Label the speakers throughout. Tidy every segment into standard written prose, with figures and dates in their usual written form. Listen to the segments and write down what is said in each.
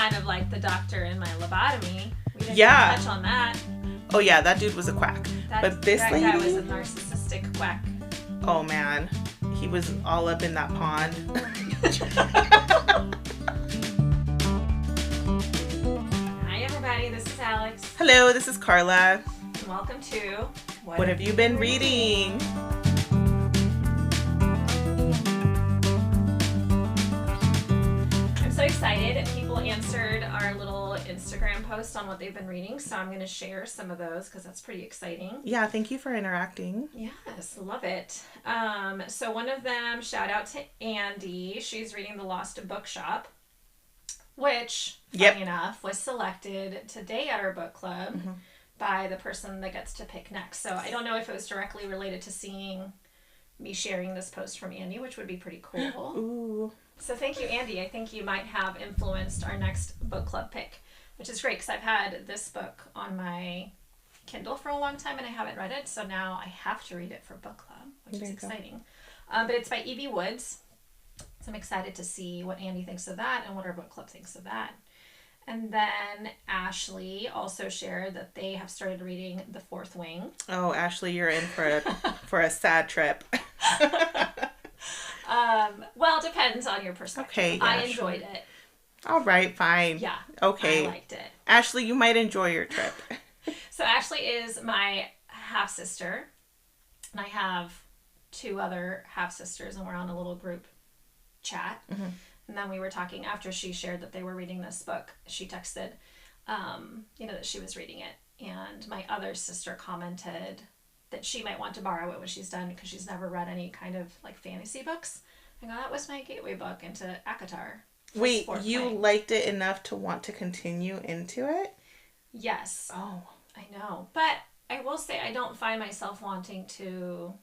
Speaker 1: kind of like the doctor in my lobotomy. We didn't touch on that.
Speaker 2: Oh yeah, that dude was a quack. But this lady,
Speaker 1: that guy was a narcissistic quack.
Speaker 2: Oh man, he was all up in that pond.
Speaker 1: Hi everybody, this is Alex.
Speaker 2: Hello, this is Karla.
Speaker 1: Welcome to
Speaker 2: What Have You Been Reading?
Speaker 1: I'm so excited. People answered our little Instagram post on what they've been reading, so I'm going to share some of those because that's pretty exciting.
Speaker 2: Yeah, thank you for interacting.
Speaker 1: Yes, love it. So one of them, shout out to Andy. She's reading The Lost Bookshop, which, funny enough, was selected today at our book club by the person that gets to pick next. So I don't know if it was directly related to seeing me sharing this post from Andy, which would be pretty cool.
Speaker 2: Ooh.
Speaker 1: So thank you, Andy. I think you might have influenced our next book club pick, which is great because I've had this book on my Kindle for a long time and I haven't read it. So now I have to read it for book club, which is exciting. But it's by Evie Woods. So I'm excited to see what Andy thinks of that and what our book club thinks of that. And then Ashley also shared that they have started reading The Fourth Wing.
Speaker 2: Oh, Ashley, you're in for a sad trip.
Speaker 1: Well, it depends on your perspective.
Speaker 2: Okay, yeah,
Speaker 1: I enjoyed it.
Speaker 2: All right, fine.
Speaker 1: Yeah.
Speaker 2: Okay.
Speaker 1: I liked it.
Speaker 2: Ashley, you might enjoy your trip.
Speaker 1: So Ashley is my half-sister, and I have two other half-sisters, and we're on a little group chat. And then we were talking after she shared that they were reading this book. She texted, that she was reading it. And my other sister commented that she might want to borrow it when she's done because she's never read any kind of like fantasy books. I go, that was my gateway book into ACOTAR.
Speaker 2: Wait, you liked it enough to want to continue into it?
Speaker 1: Yes.
Speaker 2: Oh.
Speaker 1: I know. But I will say I don't find myself wanting to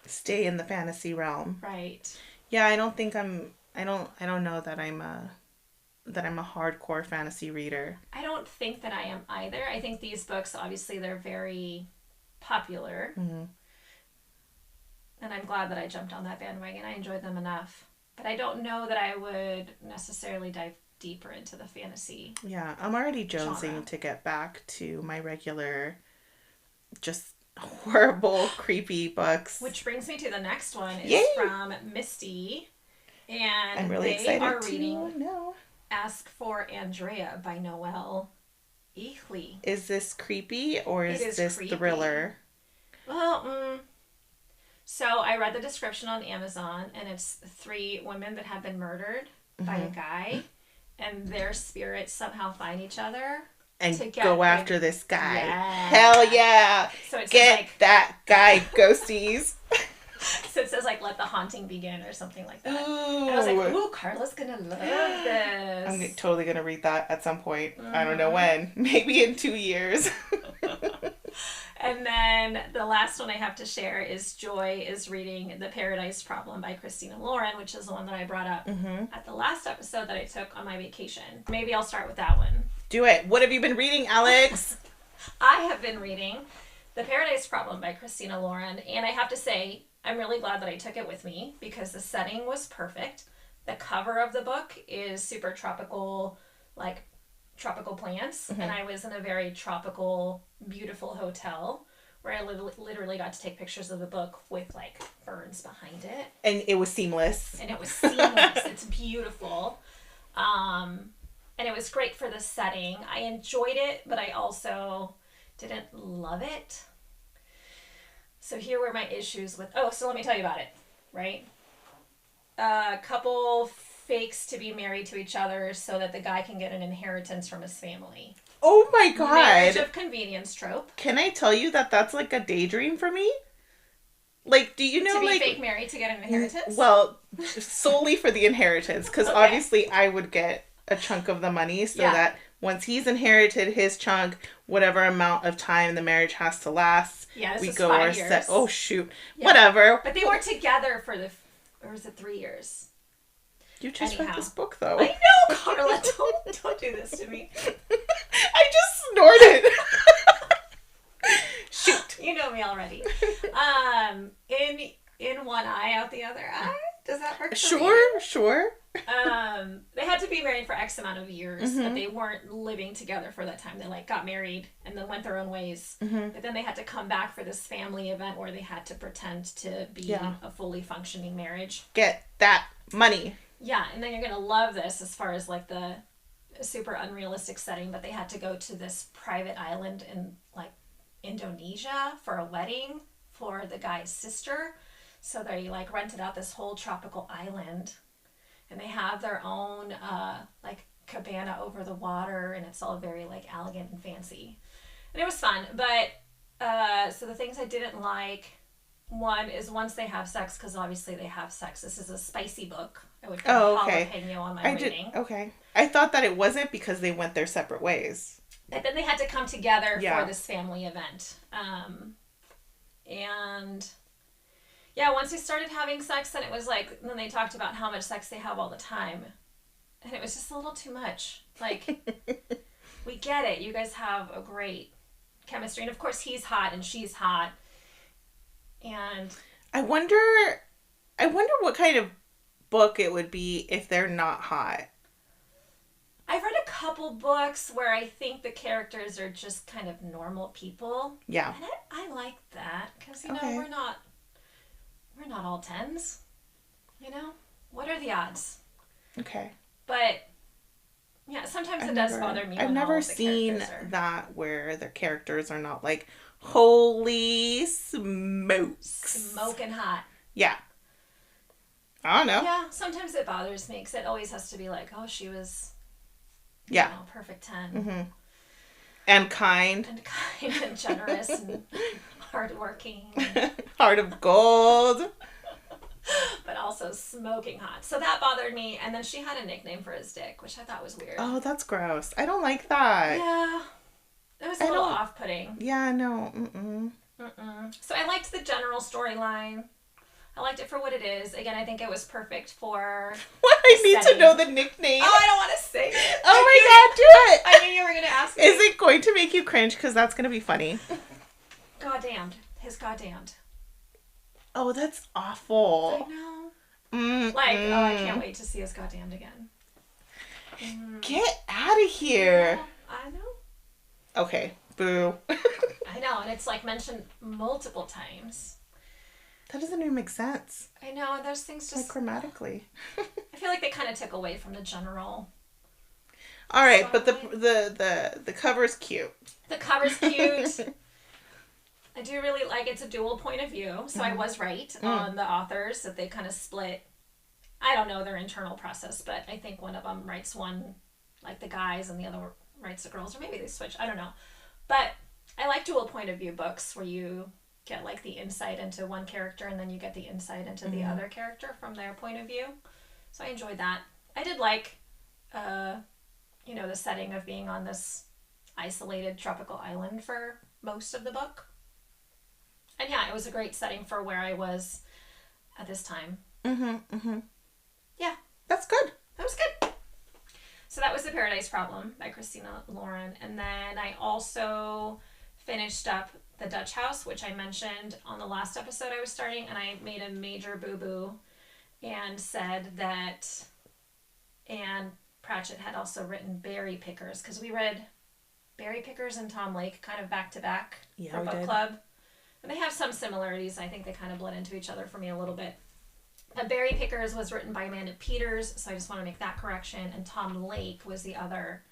Speaker 2: stay in the fantasy realm.
Speaker 1: Right.
Speaker 2: Yeah, I don't think I don't know that I'm a hardcore fantasy reader.
Speaker 1: I don't think that I am either. I think these books, obviously, they're very popular. And I'm glad that I jumped on that bandwagon. I enjoyed them enough. But I don't know that I would necessarily dive deeper into the fantasy.
Speaker 2: Yeah, I'm already jonesing
Speaker 1: genre.
Speaker 2: to get back to my regular, just horrible, creepy books.
Speaker 1: Which brings me to the next one. It's
Speaker 2: Yay!
Speaker 1: from Misty. And
Speaker 2: I'm really
Speaker 1: they
Speaker 2: excited
Speaker 1: are
Speaker 2: to
Speaker 1: reading
Speaker 2: know.
Speaker 1: Ask for Andrea by Noelle Echley.
Speaker 2: Is this creepy or is this
Speaker 1: creepy.
Speaker 2: thriller?
Speaker 1: Well, so I read the description on Amazon, and it's 3 women that have been murdered by a guy, and their spirits somehow find each other
Speaker 2: and
Speaker 1: to
Speaker 2: go after this guy.
Speaker 1: Yeah.
Speaker 2: Hell yeah!
Speaker 1: So it
Speaker 2: Get
Speaker 1: says,
Speaker 2: that guy, ghosties.
Speaker 1: So it says, let the haunting begin or something like that.
Speaker 2: Ooh.
Speaker 1: And I was like, ooh, Karla's gonna love this.
Speaker 2: I'm totally going to read that at some point. I don't know when. Maybe in 2 years.
Speaker 1: And then the last one I have to share is Joy is reading The Paradise Problem by Christina Lauren, which is the one that I brought up at the last episode that I took on my vacation. Maybe I'll start with that one.
Speaker 2: Do it. What have you been reading, Alex?
Speaker 1: I have been reading The Paradise Problem by Christina Lauren, and I have to say, I'm really glad that I took it with me because the setting was perfect. The cover of the book is super tropical, like tropical plants, and I was in a very tropical, beautiful hotel where I literally got to take pictures of the book with like ferns behind it.
Speaker 2: And it was seamless.
Speaker 1: It's beautiful. And it was great for the setting. I enjoyed it, but I also didn't love it. So here were my issues with... so let me tell you about it, right? A couple fakes to be married to each other so that the guy can get an inheritance from his family.
Speaker 2: Oh my god.
Speaker 1: Marriage of convenience trope.
Speaker 2: Can I tell you that that's like a daydream for me? Like, do you know,
Speaker 1: to be
Speaker 2: like...
Speaker 1: fake married to get an inheritance?
Speaker 2: Well, solely for the inheritance, because obviously I would get a chunk of the money so that once he's inherited his chunk, whatever amount of time the marriage has to last,
Speaker 1: this
Speaker 2: we
Speaker 1: is
Speaker 2: go
Speaker 1: 5
Speaker 2: our
Speaker 1: years.
Speaker 2: set. Oh shoot, whatever.
Speaker 1: But they were together for or was it 3 years?
Speaker 2: You just read this book though.
Speaker 1: I know, Karla. Don't do this to me.
Speaker 2: I just snorted. Shoot.
Speaker 1: You know me already. In one eye, out the other eye. Does that work for you?
Speaker 2: Sure.
Speaker 1: They had to be married for X amount of years but they weren't living together for that time. They like got married and then went their own ways. But then they had to come back for this family event where they had to pretend to be a fully functioning marriage.
Speaker 2: Get that money.
Speaker 1: Yeah, and then you're gonna love this as far as like the super unrealistic setting, but they had to go to this private island in like Indonesia for a wedding for the guy's sister. So they like rented out this whole tropical island, and they have their own like cabana over the water, and it's all very like elegant and fancy, and it was fun. But so the things I didn't like, one is once they have sex, because obviously they have sex. This is a spicy book. I would put jalapeno on my rating.
Speaker 2: Okay. I thought that it wasn't because they went their separate ways.
Speaker 1: But then they had to come together for this family event. And yeah, once they started having sex, then it was like, then they talked about how much sex they have all the time. And it was just a little too much. Like, we get it. You guys have a great chemistry. And of course, he's hot and she's hot. And
Speaker 2: I wonder what kind of book it would be if they're not hot.
Speaker 1: I've read a couple books where I think the characters are just kind of normal people.
Speaker 2: Yeah.
Speaker 1: And I like that because, you know, we're not all tens. You know? What are the odds?
Speaker 2: Okay.
Speaker 1: But yeah, sometimes it does bother me.
Speaker 2: I've never seen that where the characters are not like, holy smokes.
Speaker 1: Smoking hot.
Speaker 2: Yeah. I don't know.
Speaker 1: Yeah, sometimes it bothers me because it always has to be like, oh, she was, you know, perfect 10.
Speaker 2: Mm-hmm. And kind.
Speaker 1: And kind and generous and hardworking.
Speaker 2: Heart of gold.
Speaker 1: But also smoking hot. So that bothered me. And then she had a nickname for his dick, which I thought was weird.
Speaker 2: Oh, that's gross. I don't like that.
Speaker 1: Yeah. It was a little off-putting.
Speaker 2: Yeah, no. Mm-mm.
Speaker 1: So I liked the general storyline. I liked it for what it is. Again, I think it was perfect for...
Speaker 2: What? I need to know the nickname.
Speaker 1: Oh, I don't want to say it.
Speaker 2: Oh my god, do it!
Speaker 1: I knew you were going to ask me.
Speaker 2: Is it going to make you cringe? Because that's going to be funny.
Speaker 1: Goddamned. His goddamned.
Speaker 2: Oh, that's awful.
Speaker 1: I know.
Speaker 2: Mm-mm.
Speaker 1: Like, oh, I can't wait to see his goddamned again.
Speaker 2: Get out of here.
Speaker 1: Yeah, I know.
Speaker 2: Okay. Boo.
Speaker 1: I know, and it's like mentioned multiple times.
Speaker 2: That doesn't even make sense.
Speaker 1: I know, and those things just...
Speaker 2: Like grammatically.
Speaker 1: I feel like they kind of took away from the general...
Speaker 2: All right, but the cover's cute.
Speaker 1: The cover's cute. I do really like it's a dual point of view, so I was right on the authors that they kind of split. I don't know their internal process, but I think one of them writes one, like the guys, and the other writes the girls, or maybe they switch. I don't know. But I like dual point of view books where you get like the insight into one character and then you get the insight into the other character from their point of view. So I enjoyed that. I did like, you know, the setting of being on this isolated tropical island for most of the book. And yeah, it was a great setting for where I was at this time. Yeah.
Speaker 2: That's good.
Speaker 1: That was good. So that was The Paradise Problem by Christina Lauren. And then I also finished up The Dutch House, which I mentioned on the last episode I was starting, and I made a major boo-boo and said that Anne Pratchett had also written Berry Pickers, because we read Berry Pickers and Tom Lake kind of back-to-back for book club. And they have some similarities. I think they kind of blend into each other for me a little bit. Berry Pickers was written by Amanda Peters, so I just want to make that correction. And Tom Lake was the other.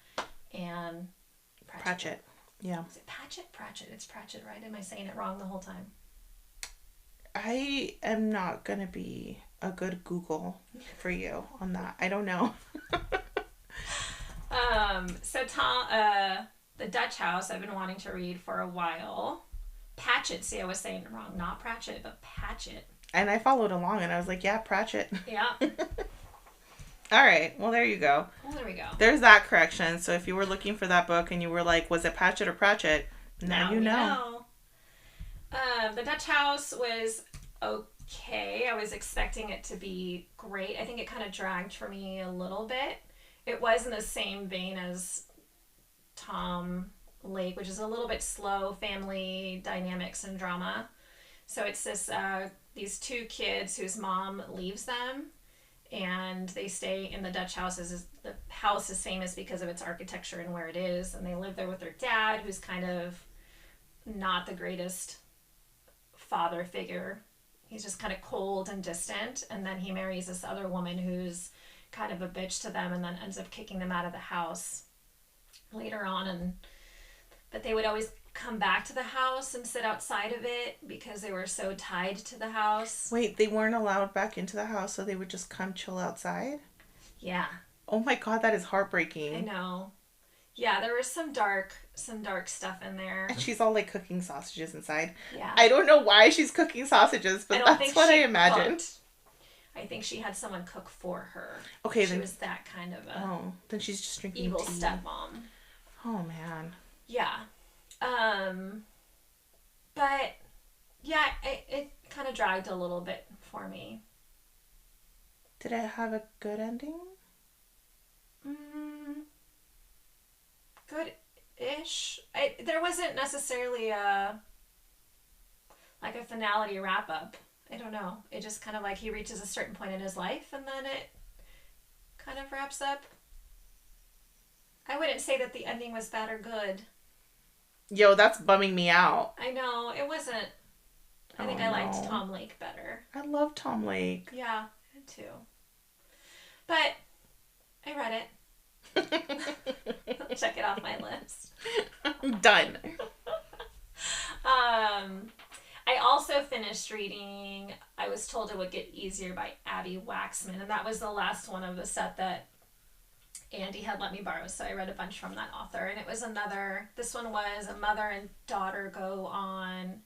Speaker 1: And
Speaker 2: Pratchett. Yeah.
Speaker 1: Is it Pratchett? Pratchett. It's Pratchett, right? Am I saying it wrong the whole time?
Speaker 2: I am not going to be a good Google for you on that. I don't know.
Speaker 1: So Tom, The Dutch House, I've been wanting to read for a while. Patchett. See, I was saying it wrong. Not Pratchett, but Patchett.
Speaker 2: And I followed along and I was like, yeah, Pratchett.
Speaker 1: Yeah.
Speaker 2: All right. Well, there you go.
Speaker 1: Well, there we go.
Speaker 2: There's that correction. So if you were looking for that book and you were like, was it Patchett or Pratchett? Now you know.
Speaker 1: The Dutch House was okay. I was expecting it to be great. I think it kind of dragged for me a little bit. It was in the same vein as Tom Lake, which is a little bit slow family dynamics and drama. So it's this these two kids whose mom leaves them, and they stay in the Dutch houses. The house is famous because of its architecture and where it is, and they live there with their dad, who's kind of not the greatest father figure. He's just kind of cold and distant, and then he marries this other woman who's kind of a bitch to them, and then ends up kicking them out of the house later on. And but they would always come back to the house and sit outside of it because they were so tied to the house.
Speaker 2: Wait, they weren't allowed back into the house, so they would just come chill outside?
Speaker 1: Yeah.
Speaker 2: Oh my God, that is heartbreaking.
Speaker 1: I know. Yeah, there was some dark stuff in there.
Speaker 2: And she's all like cooking sausages inside.
Speaker 1: Yeah.
Speaker 2: I don't know why she's cooking sausages, but that's what I imagined.
Speaker 1: Cooked. I think she had someone cook for her.
Speaker 2: Okay,
Speaker 1: she was that kind of a
Speaker 2: then she's just drinking
Speaker 1: evil
Speaker 2: tea.
Speaker 1: stepmom.
Speaker 2: Oh man.
Speaker 1: Yeah. But yeah, it kind of dragged a little bit for me.
Speaker 2: Did it have a good ending?
Speaker 1: Good-ish. There wasn't necessarily a finality wrap up. I don't know. It just kind of like he reaches a certain point in his life and then it kind of wraps up. I wouldn't say that the ending was bad or good.
Speaker 2: Yo, that's bumming me out.
Speaker 1: I know. It wasn't. I think I liked Tom Lake better.
Speaker 2: I love Tom Lake.
Speaker 1: Yeah, I did too. But I read it. Check it off my list.
Speaker 2: Done.
Speaker 1: I also finished reading I Was Told It Would Get Easier by Abby Waxman, and that was the last one of the set that Andy had let me borrow, so I read a bunch from that author. And it was this one was a mother and daughter go on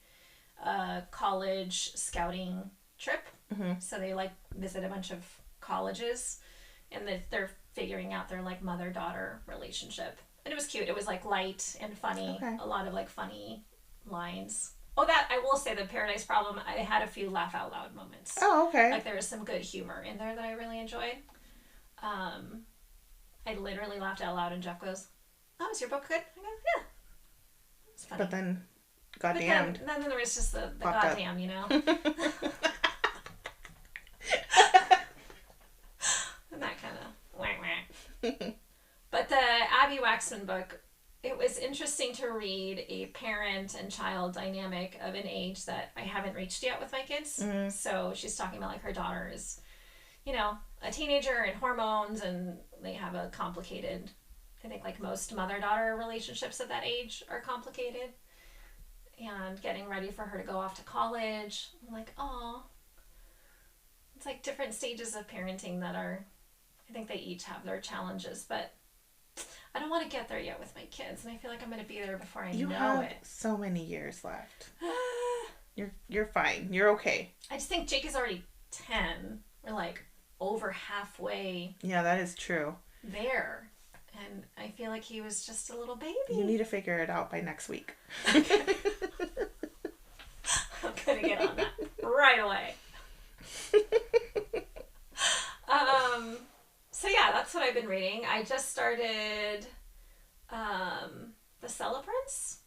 Speaker 1: a college scouting trip. Mm-hmm. So they visit a bunch of colleges, and they're figuring out their mother-daughter relationship. And it was cute. It was light and funny. Okay. A lot of funny lines. Oh, that I will say, the Paradise Problem, I had a few laugh out loud moments.
Speaker 2: Oh, okay.
Speaker 1: There was some good humor in there that I really enjoyed. I literally laughed out loud, and Jeff goes, "Oh, is your book good?" I go, "Yeah." It's funny.
Speaker 2: But then, goddamned.
Speaker 1: Then there was just the goddamn, you know? And that kind of whack. But the Abby Waxman book, it was interesting to read a parent and child dynamic of an age that I haven't reached yet with my kids. Mm-hmm. So she's talking about her daughter is, a teenager and hormones, and they have a complicated, I think most mother-daughter relationships at that age are complicated, and getting ready for her to go off to college. I'm like, oh, it's different stages of parenting that are, I think they each have their challenges, but I don't want to get there yet with my kids, and I feel like I'm going to be there before I know it.
Speaker 2: You have so many years left. You're fine. You're okay.
Speaker 1: I just think Jake is already 10. We're over halfway.
Speaker 2: Yeah, that is true.
Speaker 1: There. And I feel like he was just a little baby.
Speaker 2: You need to figure it out by next week.
Speaker 1: Okay. I'm going to get on that right away. So yeah, that's what I've been reading. I just started The Celebrants.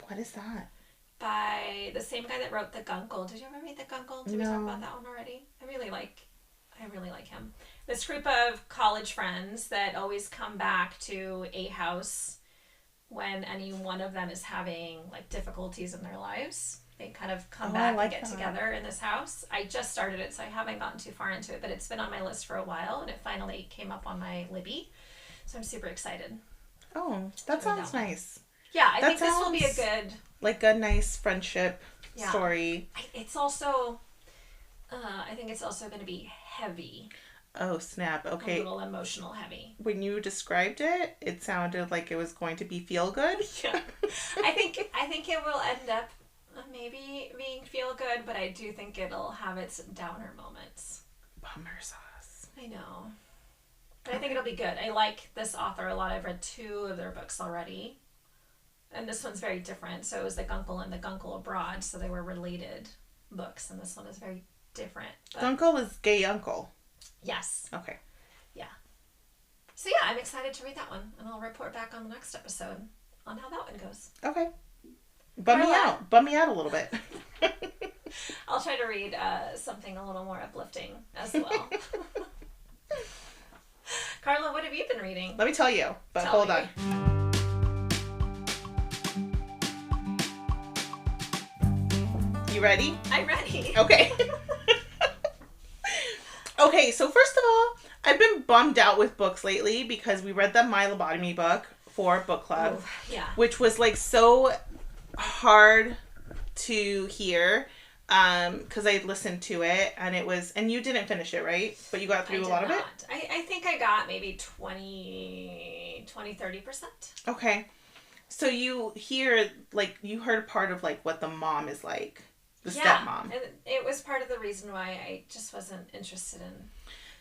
Speaker 2: What is that?
Speaker 1: By the same guy that wrote The Guncle. Did you ever read The Guncle? Did we talk about that one already? I really like him. This group of college friends that always come back to a house when any one of them is having difficulties in their lives. They kind of come back and get together in this house. I just started it, so I haven't gotten too far into it, but it's been on my list for a while, and it finally came up on my Libby. So I'm super excited.
Speaker 2: Oh, that sounds nice.
Speaker 1: Yeah, I think this will be a good...
Speaker 2: a nice friendship story.
Speaker 1: It's also... I think it's also going to be heavy.
Speaker 2: Oh, snap. Okay.
Speaker 1: A little emotional heavy.
Speaker 2: When you described it, it sounded like it was going to be feel good.
Speaker 1: Yeah. I think it will end up maybe being feel good, but I do think it'll have its downer moments.
Speaker 2: Bummer sauce.
Speaker 1: I know. But I think it'll be good. I like this author a lot. I've read 2 of their books already. And this one's very different. So it was The Guncle and The Guncle Abroad, so they were related books, and this one is very different. But...
Speaker 2: Guncle is gay uncle.
Speaker 1: Yes.
Speaker 2: Okay.
Speaker 1: Yeah. So yeah, I'm excited to read that one, and I'll report back on the next episode on how that one goes.
Speaker 2: Okay. Bum me out. Bum me out a little bit.
Speaker 1: I'll try to read something a little more uplifting as well. Karla, what have you been reading?
Speaker 2: Let me tell you, but hold on. You ready?
Speaker 1: I'm ready.
Speaker 2: Okay. Okay, so first of all, I've been bummed out with books lately because we read the My Lobotomy book for book club.
Speaker 1: Ooh, yeah.
Speaker 2: Which was like so hard to hear because I listened to it and it was, and you didn't finish it, right? But you got through a lot of it?
Speaker 1: I think I got maybe 30%.
Speaker 2: Okay. So you hear, like, you heard part of like what the mom is like. The stepmom.
Speaker 1: And it was part of the reason why I just wasn't interested in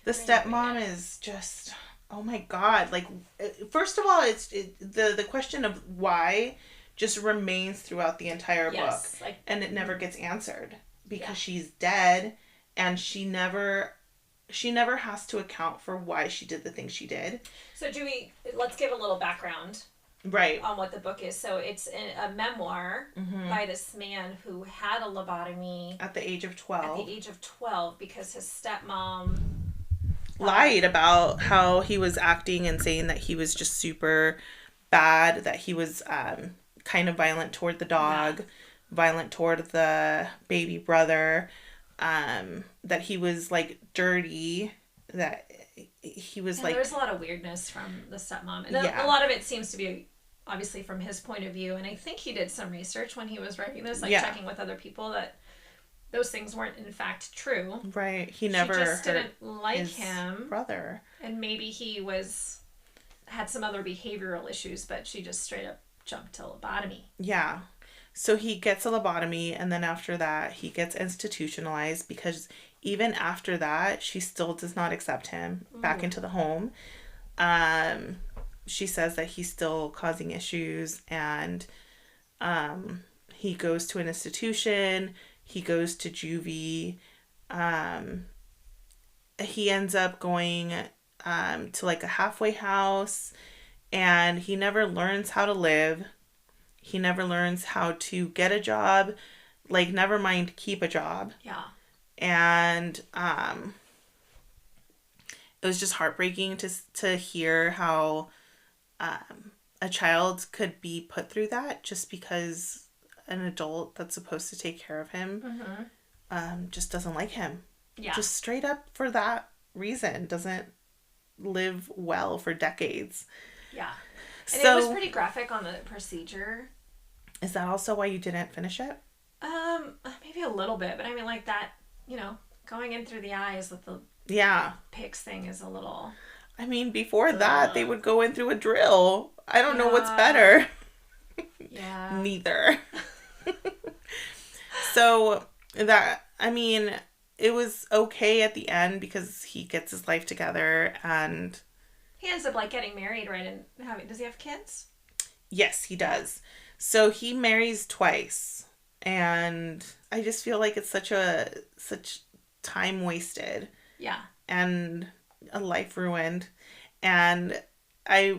Speaker 2: the stepmom is just, oh my God. Like, first of all, the question of why just remains throughout the entire book.
Speaker 1: Like,
Speaker 2: and it never gets answered because she's dead and she never has to account for why she did the things she did. So
Speaker 1: let's give a little background.
Speaker 2: Right.
Speaker 1: On what the book is. So it's a memoir by this man who had a lobotomy
Speaker 2: at the age of 12.
Speaker 1: Because his stepmom
Speaker 2: lied about how he was acting and saying that he was just super bad, that he was kind of violent toward the dog, violent toward the baby brother, that he was like dirty, that he was like...
Speaker 1: There's a lot of weirdness from the stepmom. And a lot of it seems to be obviously from his point of view. And I think he did some research when he was writing this, checking with other people that those things weren't in fact true.
Speaker 2: Right.
Speaker 1: She just didn't like him.
Speaker 2: Brother.
Speaker 1: And maybe he had some other behavioral issues, but she just straight up jumped to lobotomy.
Speaker 2: Yeah. So he gets a lobotomy, and then after that, he gets institutionalized because even after that, she still does not accept him back into the home. She says that he's still causing issues, and he goes to an institution. He goes to juvie. He ends up going to like a halfway house, and he never learns how to live. He never learns how to get a job, like, never mind keep a job.
Speaker 1: Yeah.
Speaker 2: And it was just heartbreaking to hear how a child could be put through that just because an adult that's supposed to take care of him just doesn't like him.
Speaker 1: Yeah.
Speaker 2: Just straight up for that reason doesn't live well for decades.
Speaker 1: Yeah. And it was pretty graphic on the procedure.
Speaker 2: Is that also why you didn't finish it?
Speaker 1: Maybe a little bit, but I mean, like that, going in through the eyes with the PICS thing is a little...
Speaker 2: I mean, before that, they would go in through a drill. I don't know what's better.
Speaker 1: Yeah.
Speaker 2: Neither. So, that, I mean, it was okay at the end because he gets his life together and...
Speaker 1: He ends up, like, getting married, right? And does he have kids?
Speaker 2: Yes, he does. So he marries twice. And I just feel like it's such time wasted.
Speaker 1: Yeah.
Speaker 2: And a life ruined. And I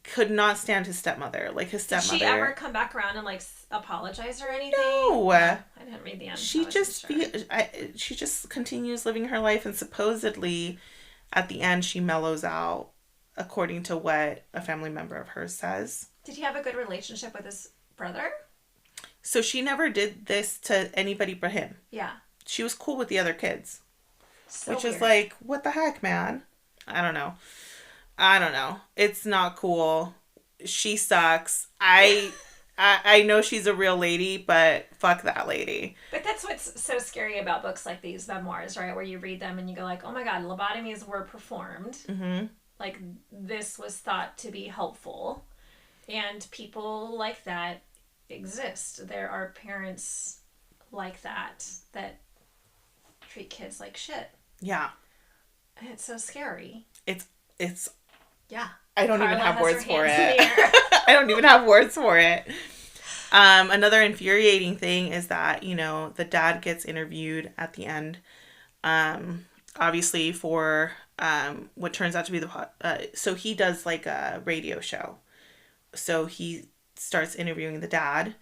Speaker 2: could not stand his stepmother. Like, his stepmother...
Speaker 1: Did she ever come back around and, like, apologize or anything?
Speaker 2: No.
Speaker 1: I didn't read the end.
Speaker 2: She continues living her life, and supposedly at the end she mellows out, according to what a family member of hers says.
Speaker 1: Did he have a good relationship with his brother?
Speaker 2: So she never did this to anybody but him.
Speaker 1: Yeah.
Speaker 2: She was cool with the other kids.
Speaker 1: So
Speaker 2: which
Speaker 1: weird.
Speaker 2: is like, what the heck, man? I don't know. It's not cool. She sucks. I know she's a real lady, but fuck that lady.
Speaker 1: But that's what's so scary about books like these, memoirs, right? Where you read them and you go like, oh my God, lobotomies were performed.
Speaker 2: Mm-hmm.
Speaker 1: Like, this was thought to be helpful. And people like that exist. There are parents like that treat kids like shit.
Speaker 2: Yeah.
Speaker 1: And it's so scary.
Speaker 2: It's
Speaker 1: yeah.
Speaker 2: I don't
Speaker 1: Karla
Speaker 2: even have words for it.
Speaker 1: I
Speaker 2: don't even have words for it. Another infuriating thing is that, the dad gets interviewed at the end. Obviously for what turns out to be so he does like a radio show. So he starts interviewing the dad.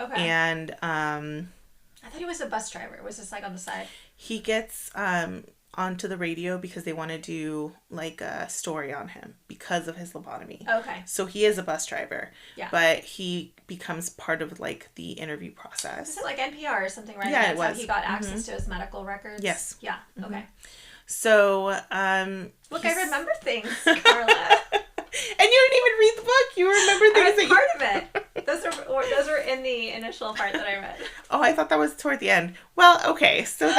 Speaker 1: Okay.
Speaker 2: And
Speaker 1: I thought he was a bus driver. Was this like on the side?
Speaker 2: He gets onto the radio because they want to do like a story on him because of his lobotomy.
Speaker 1: Okay.
Speaker 2: So he is a bus driver.
Speaker 1: Yeah.
Speaker 2: But he becomes part of like the interview process.
Speaker 1: Is it like NPR or something, right?
Speaker 2: Yeah,
Speaker 1: That's
Speaker 2: it was.
Speaker 1: how he got access to his medical records?
Speaker 2: Yes.
Speaker 1: Yeah. Okay.
Speaker 2: So,
Speaker 1: look, I remember things, Karla.
Speaker 2: And you didn't even read the book. You remember things
Speaker 1: I was part of it. Those were in the initial part that I read.
Speaker 2: Oh, I thought that was toward the end. Well, okay. So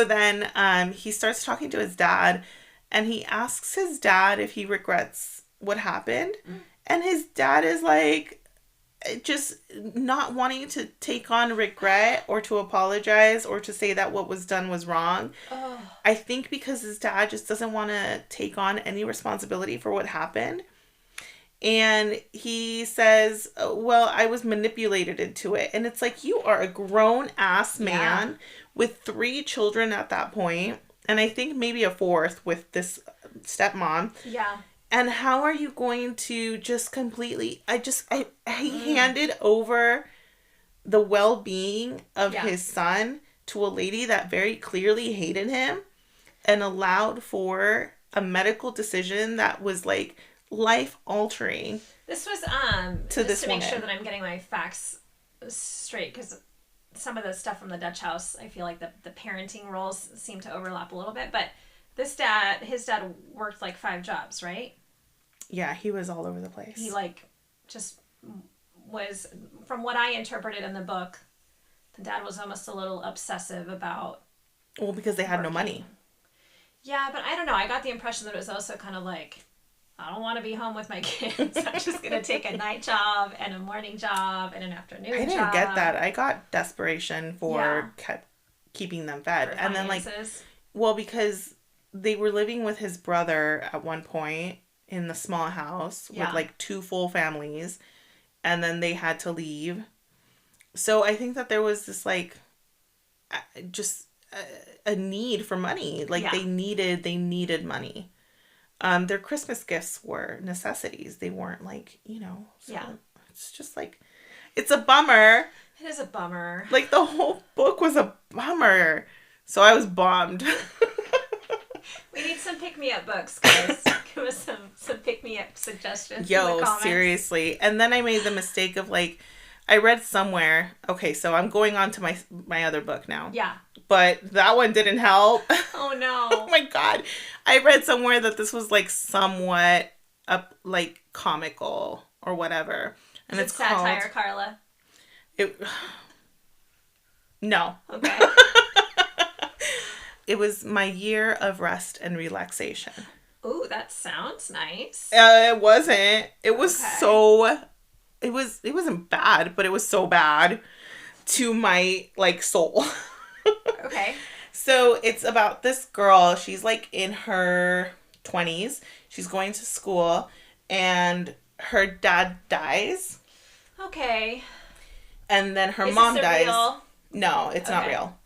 Speaker 2: then he starts talking to his dad, and he asks his dad if he regrets what happened. And his dad is like, just not wanting to take on regret or to apologize or to say that what was done was wrong.
Speaker 1: Oh.
Speaker 2: I think because his dad just doesn't want to take on any responsibility for what happened. And he says, well, I was manipulated into it. And it's like, you are a grown ass man with 3 children at that point, and I think maybe a 4th with this stepmom.
Speaker 1: Yeah.
Speaker 2: And how are you going to just completely... He handed over the well-being of his son to a lady that very clearly hated him and allowed for a medical decision that was like life-altering.
Speaker 1: This was
Speaker 2: to
Speaker 1: just
Speaker 2: this
Speaker 1: to make
Speaker 2: woman.
Speaker 1: sure that I'm getting my facts straight, because some of the stuff from the Dutch house, I feel like the parenting roles seem to overlap a little bit. But his dad worked like 5 jobs, right?
Speaker 2: Yeah, he was all over the place.
Speaker 1: He like just was, from what I interpreted in the book, the dad was almost a little obsessive about.
Speaker 2: Well, because they had no
Speaker 1: working.
Speaker 2: money.
Speaker 1: Yeah, but I don't know. I got the impression that it was also kind of like, I don't want to be home with my kids. I'm just going to take a night job and a morning job and an afternoon job.
Speaker 2: I didn't get that. I got desperation for keeping them fed.
Speaker 1: For
Speaker 2: and then
Speaker 1: finances.
Speaker 2: because they were living with his brother at one point in the small house with like 2 full families, and then they had to leave. So I think that there was this like just a need for money. Like they needed money. Their Christmas gifts were necessities. They weren't like, so it's just like, it's a bummer.
Speaker 1: It is a bummer.
Speaker 2: Like the whole book was a bummer. So I was bummed.
Speaker 1: We need some pick-me-up books, guys. Give us some pick-me-up suggestions. in the
Speaker 2: Yo,
Speaker 1: comments.
Speaker 2: seriously. And then I made the mistake of like, I read somewhere, okay, so I'm going on to my other book now.
Speaker 1: Yeah.
Speaker 2: But that one didn't help.
Speaker 1: Oh no.
Speaker 2: Oh my God. I read somewhere that this was like somewhat like comical or whatever. And
Speaker 1: Is it satire, Karla?
Speaker 2: No.
Speaker 1: Okay.
Speaker 2: It was my year of rest and relaxation.
Speaker 1: Ooh, that sounds nice.
Speaker 2: It wasn't. It was
Speaker 1: Okay.
Speaker 2: it wasn't bad, but it was so bad to my like soul.
Speaker 1: Okay.
Speaker 2: So it's about this girl. She's like in her 20s. She's going to school, and her dad dies.
Speaker 1: Okay.
Speaker 2: And then her
Speaker 1: Is
Speaker 2: mom
Speaker 1: this
Speaker 2: dies.
Speaker 1: real?
Speaker 2: No, it's not
Speaker 1: Okay.
Speaker 2: real.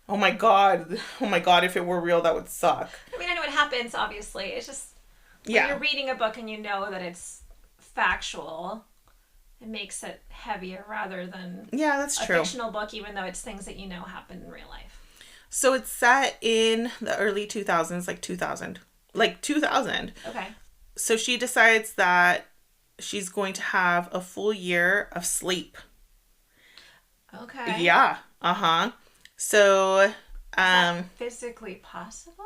Speaker 2: Oh my God. Oh my God, if it were real, that would suck.
Speaker 1: I mean, I know it happens, obviously. It's just, when
Speaker 2: Yeah.
Speaker 1: you're reading a book and you know that it's factual, it makes it heavier rather than
Speaker 2: Yeah, that's
Speaker 1: a
Speaker 2: true.
Speaker 1: fictional book, even though it's things that you know happen in real life.
Speaker 2: So it's set in the early 2000s, like 2000. Like 2000.
Speaker 1: Okay.
Speaker 2: So she decides that she's going to have a full year of sleep.
Speaker 1: Okay.
Speaker 2: Yeah. Uh-huh. So
Speaker 1: Is that physically possible?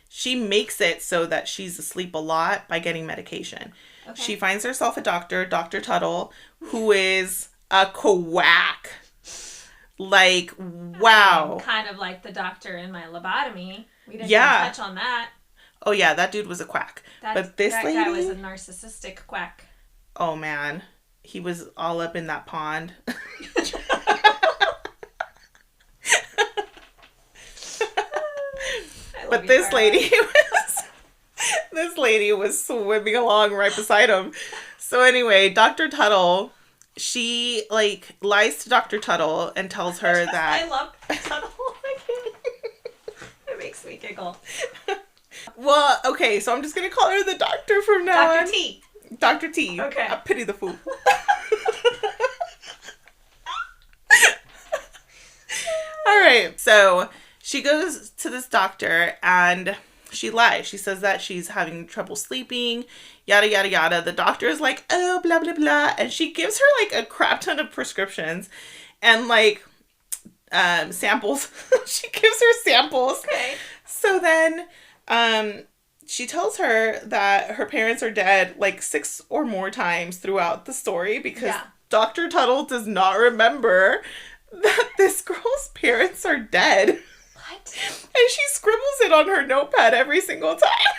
Speaker 2: she makes it so that she's asleep a lot by getting medication.
Speaker 1: Okay.
Speaker 2: She finds herself a doctor, Dr. Tuttle, who is a quack. Like, wow.
Speaker 1: Kind of like the doctor in my lobotomy. We didn't
Speaker 2: Yeah.
Speaker 1: even touch on that.
Speaker 2: Oh yeah, that dude was a quack. But this
Speaker 1: that
Speaker 2: lady,
Speaker 1: guy was a narcissistic quack.
Speaker 2: oh man, he was all up in that pond. But this lady was swimming along right beside him. So anyway, Dr. Tuttle, she like lies to Dr. Tuttle and tells her that
Speaker 1: I love Tuttle. It makes me giggle.
Speaker 2: well, okay, so I'm just gonna call her the doctor from now on.
Speaker 1: Dr. T.
Speaker 2: Dr. T.
Speaker 1: Okay.
Speaker 2: I pity the fool. All right, so she goes to to this doctor and she lies. She says that she's having trouble sleeping, yada, yada, yada. The doctor is like, oh, blah, blah, blah. And she gives her, like, a crap ton of prescriptions and, like, samples. She gives her samples.
Speaker 1: Okay.
Speaker 2: So then she tells her that her parents are dead, like, 6 or more times throughout the story because Dr. Tuttle does not remember that this girl's parents are dead. What? And she scribbles it on her notepad every single time.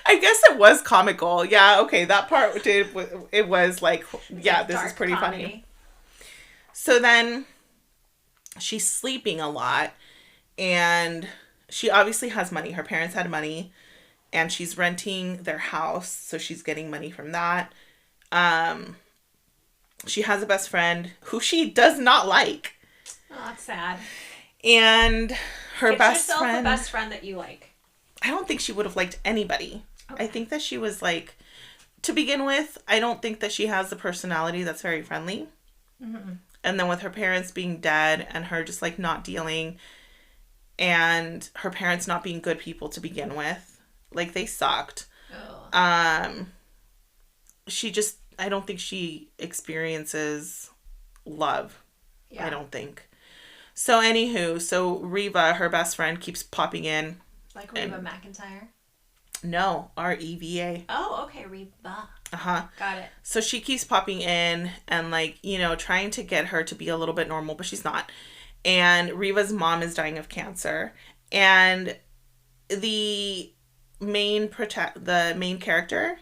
Speaker 2: I guess it was comical. Yeah, okay, that part it was like, yeah, this is pretty funny. So then she's sleeping a lot and she obviously has money. Her parents had money and she's renting their house, so she's getting money from that. She has a best friend who she does not like.
Speaker 1: Oh, that's sad.
Speaker 2: And her best friend...
Speaker 1: Yourself a best friend that you like.
Speaker 2: I don't think she would have liked anybody.
Speaker 1: Okay.
Speaker 2: I think that she was like... To begin with, I don't think that she has the personality that's very friendly. Mm-hmm. And then with her parents being dead and her just like not dealing and her parents not being good people to begin with. Like they sucked. Oh. She just... I don't think she experiences love. Yeah. I don't think. So, anywho, Reva, her best friend, keeps popping in.
Speaker 1: Like Reva McEntire?
Speaker 2: No, R-E-V-A.
Speaker 1: Oh, okay, Reva.
Speaker 2: Uh-huh.
Speaker 1: Got it.
Speaker 2: So she keeps popping in and, like, you know, trying to get her to be a little bit normal, but she's not. And Reva's mom is dying of cancer. And the main character,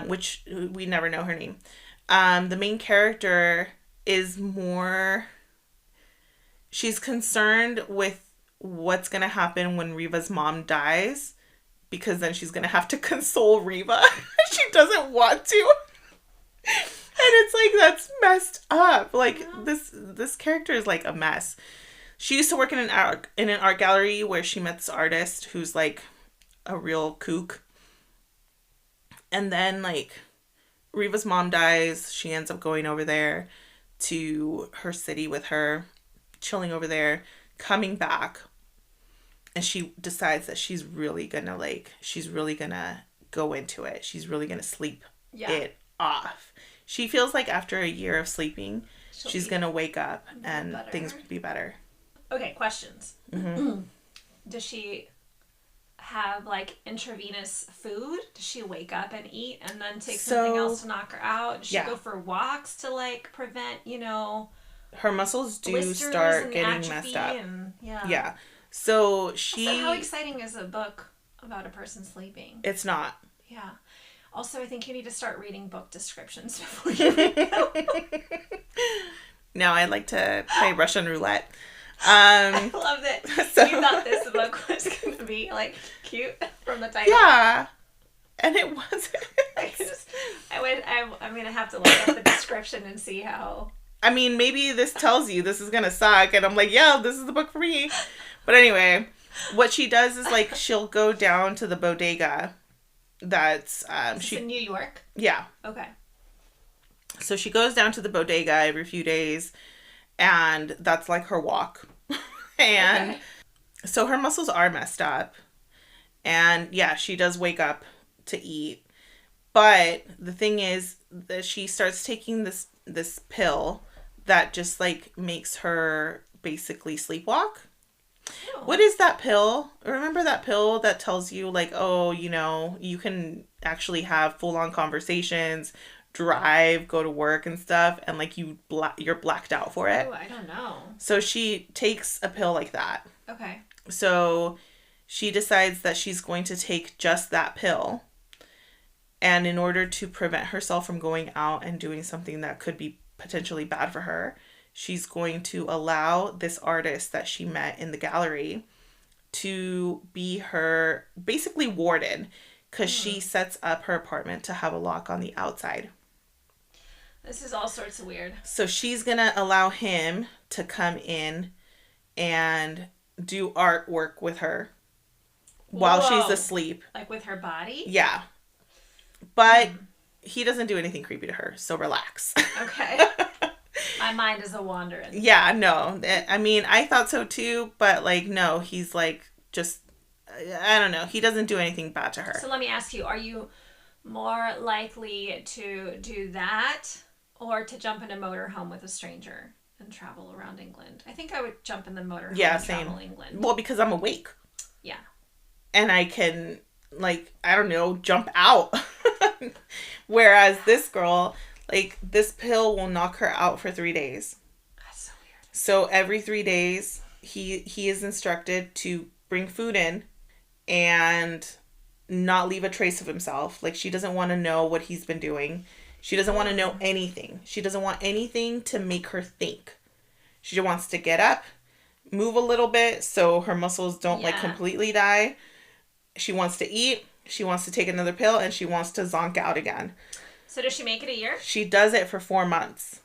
Speaker 2: which we never know her name, the main character is more... She's concerned with what's going to happen when Reva's mom dies because then she's going to have to console Reva. She doesn't want to. And it's like, that's messed up. Like, this character is like a mess. She used to work in an art gallery where she met this artist who's like a real kook. And then, like, Reva's mom dies. She ends up going over there to her city with her, chilling over there, coming back, and she decides that she's really gonna go into it. She's really gonna sleep it off. She feels like after a year of sleeping, she's gonna wake up and things will be better.
Speaker 1: Okay, questions. Mm-hmm. Does she have like intravenous food? Does she wake up and eat and then take something else to knock her out? Does she go for walks to like prevent,
Speaker 2: her muscles do start getting messed up. Yeah. So
Speaker 1: how exciting is a book about a person sleeping?
Speaker 2: It's not.
Speaker 1: Yeah. Also, I think you need to start reading book descriptions before you read them.
Speaker 2: No, I like to play Russian roulette.
Speaker 1: I love that you thought this book was going to be like cute from the title.
Speaker 2: Yeah. And it wasn't.
Speaker 1: I'm going to have to look up the description and see how...
Speaker 2: I mean, maybe this tells you this is going to suck. And I'm like, yeah, this is the book for me. But anyway, what she does is, like, she'll go down to the bodega that's...
Speaker 1: in New York?
Speaker 2: Yeah.
Speaker 1: Okay.
Speaker 2: So she goes down to the bodega every few days. And that's, like, her walk. And so her muscles are messed up. And, yeah, she does wake up to eat. But the thing is that she starts taking this pill that just like makes her basically sleepwalk. Oh. What is that pill? Remember that pill that tells you like, oh, you can actually have full-on conversations, drive, go to work and stuff, and like you're blacked out for it?
Speaker 1: Oh, I don't know.
Speaker 2: So she takes a pill like that.
Speaker 1: Okay.
Speaker 2: So she decides that she's going to take just that pill. And in order to prevent herself from going out and doing something that could be potentially bad for her, she's going to allow this artist that she met in the gallery to be her basically warden, because she sets up her apartment to have a lock on the outside.
Speaker 1: This is all sorts of weird.
Speaker 2: So she's going to allow him to come in and do artwork with her while she's asleep.
Speaker 1: Like with her body?
Speaker 2: Yeah. But he doesn't do anything creepy to her, so relax.
Speaker 1: Okay. My mind is a wandering.
Speaker 2: Yeah, no. I mean, I thought so too, but like, no, he's like, just, I don't know. He doesn't do anything bad to her.
Speaker 1: So let me ask you, are you more likely to do that or to jump in a motorhome with a stranger and travel around England? I think I would jump in the motorhome and travel England.
Speaker 2: Well, because I'm awake.
Speaker 1: Yeah.
Speaker 2: And I can, like, I don't know, jump out. Whereas this girl, like, this pill will knock her out for 3 days.
Speaker 1: That's so weird.
Speaker 2: So every 3 days, he is instructed to bring food in and not leave a trace of himself. Like, she doesn't want to know what he's been doing. She doesn't want to know anything. She doesn't want anything to make her think. She just wants to get up, move a little bit so her muscles don't, like, completely die. She wants to eat. She wants to take another pill, and she wants to zonk out again.
Speaker 1: So does she make it a year?
Speaker 2: She does it for 4 months.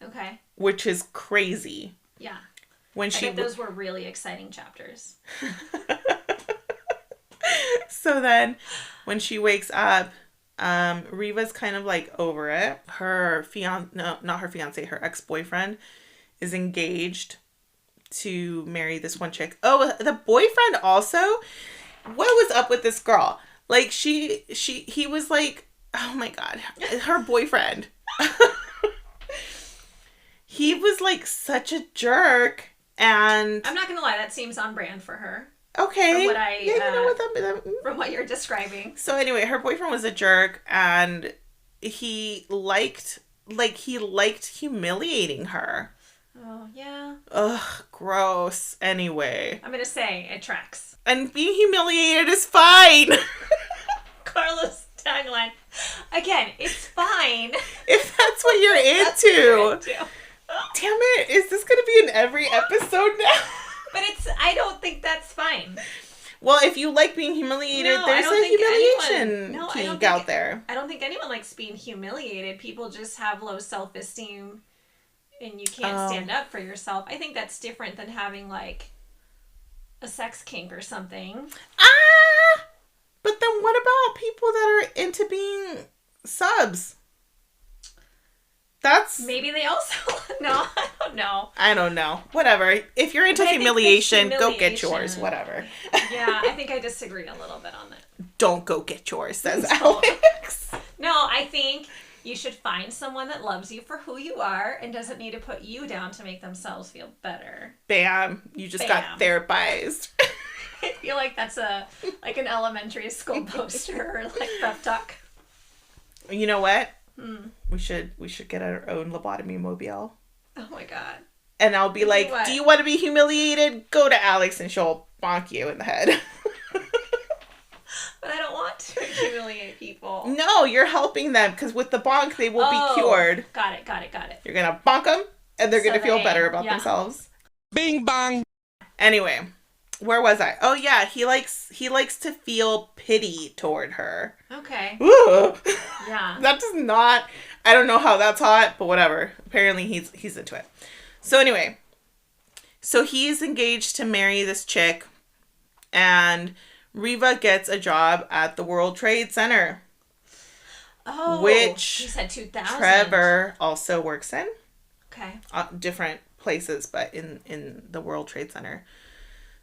Speaker 1: Okay.
Speaker 2: Which is crazy.
Speaker 1: Yeah.
Speaker 2: I
Speaker 1: bet those were really exciting chapters.
Speaker 2: So then, when she wakes up, Riva's kind of like over it. Her not her fiance, her ex-boyfriend is engaged to marry this one chick. Oh, the boyfriend also? What was up with this girl? Like, he was like, oh my God, her boyfriend. He was like such a jerk, and
Speaker 1: I'm not gonna lie, that seems on brand for her.
Speaker 2: Okay.
Speaker 1: From what
Speaker 2: you know what that
Speaker 1: from what you're describing.
Speaker 2: So anyway, her boyfriend was a jerk, and he liked humiliating her.
Speaker 1: Oh, yeah.
Speaker 2: Ugh, gross. Anyway.
Speaker 1: I'm gonna say it tracks.
Speaker 2: And being humiliated is fine.
Speaker 1: Karla's tagline. Again, it's fine.
Speaker 2: If that's what you're into. Damn it. Is this gonna be in every episode now?
Speaker 1: But I don't think that's fine.
Speaker 2: Well, if you like being humiliated, there's a humiliation kink out there.
Speaker 1: I don't think anyone likes being humiliated. People just have low self-esteem and you can't stand up for yourself. I think that's different than having, like, a sex kink or something.
Speaker 2: But then what about people that are into being subs?
Speaker 1: Maybe they also... No, I don't know.
Speaker 2: I don't know. Whatever. If you're into humiliation, go get yours. Whatever.
Speaker 1: Yeah, I think I disagree a little bit on that.
Speaker 2: Don't go get yours, says Alex.
Speaker 1: No, I think you should find someone that loves you for who you are and doesn't need to put you down to make themselves feel better.
Speaker 2: Bam. You just got therapized.
Speaker 1: I feel like that's an elementary school poster or like pep talk.
Speaker 2: You know what? We should get our own lobotomy mobile.
Speaker 1: Oh my God.
Speaker 2: And I'll be like, do you want to be humiliated? Go to Alex and she'll bonk you in the head.
Speaker 1: But I don't want to humiliate people.
Speaker 2: No, you're helping them because with the bonk, they will be cured.
Speaker 1: Got it.
Speaker 2: You're going to bonk them and they're going to feel better about themselves.
Speaker 3: Bing bong.
Speaker 2: Anyway, where was I? Oh yeah, he likes to feel pity toward her.
Speaker 1: Okay.
Speaker 2: Ooh.
Speaker 1: Yeah.
Speaker 2: That does not, I don't know how that's hot, but whatever. Apparently he's into it. So anyway, so he's engaged to marry this chick, and Riva gets a job at the World Trade Center.
Speaker 1: Oh,
Speaker 2: which
Speaker 1: you said 2000.
Speaker 2: Trevor also works in.
Speaker 1: Okay.
Speaker 2: Different places, but in the World Trade Center.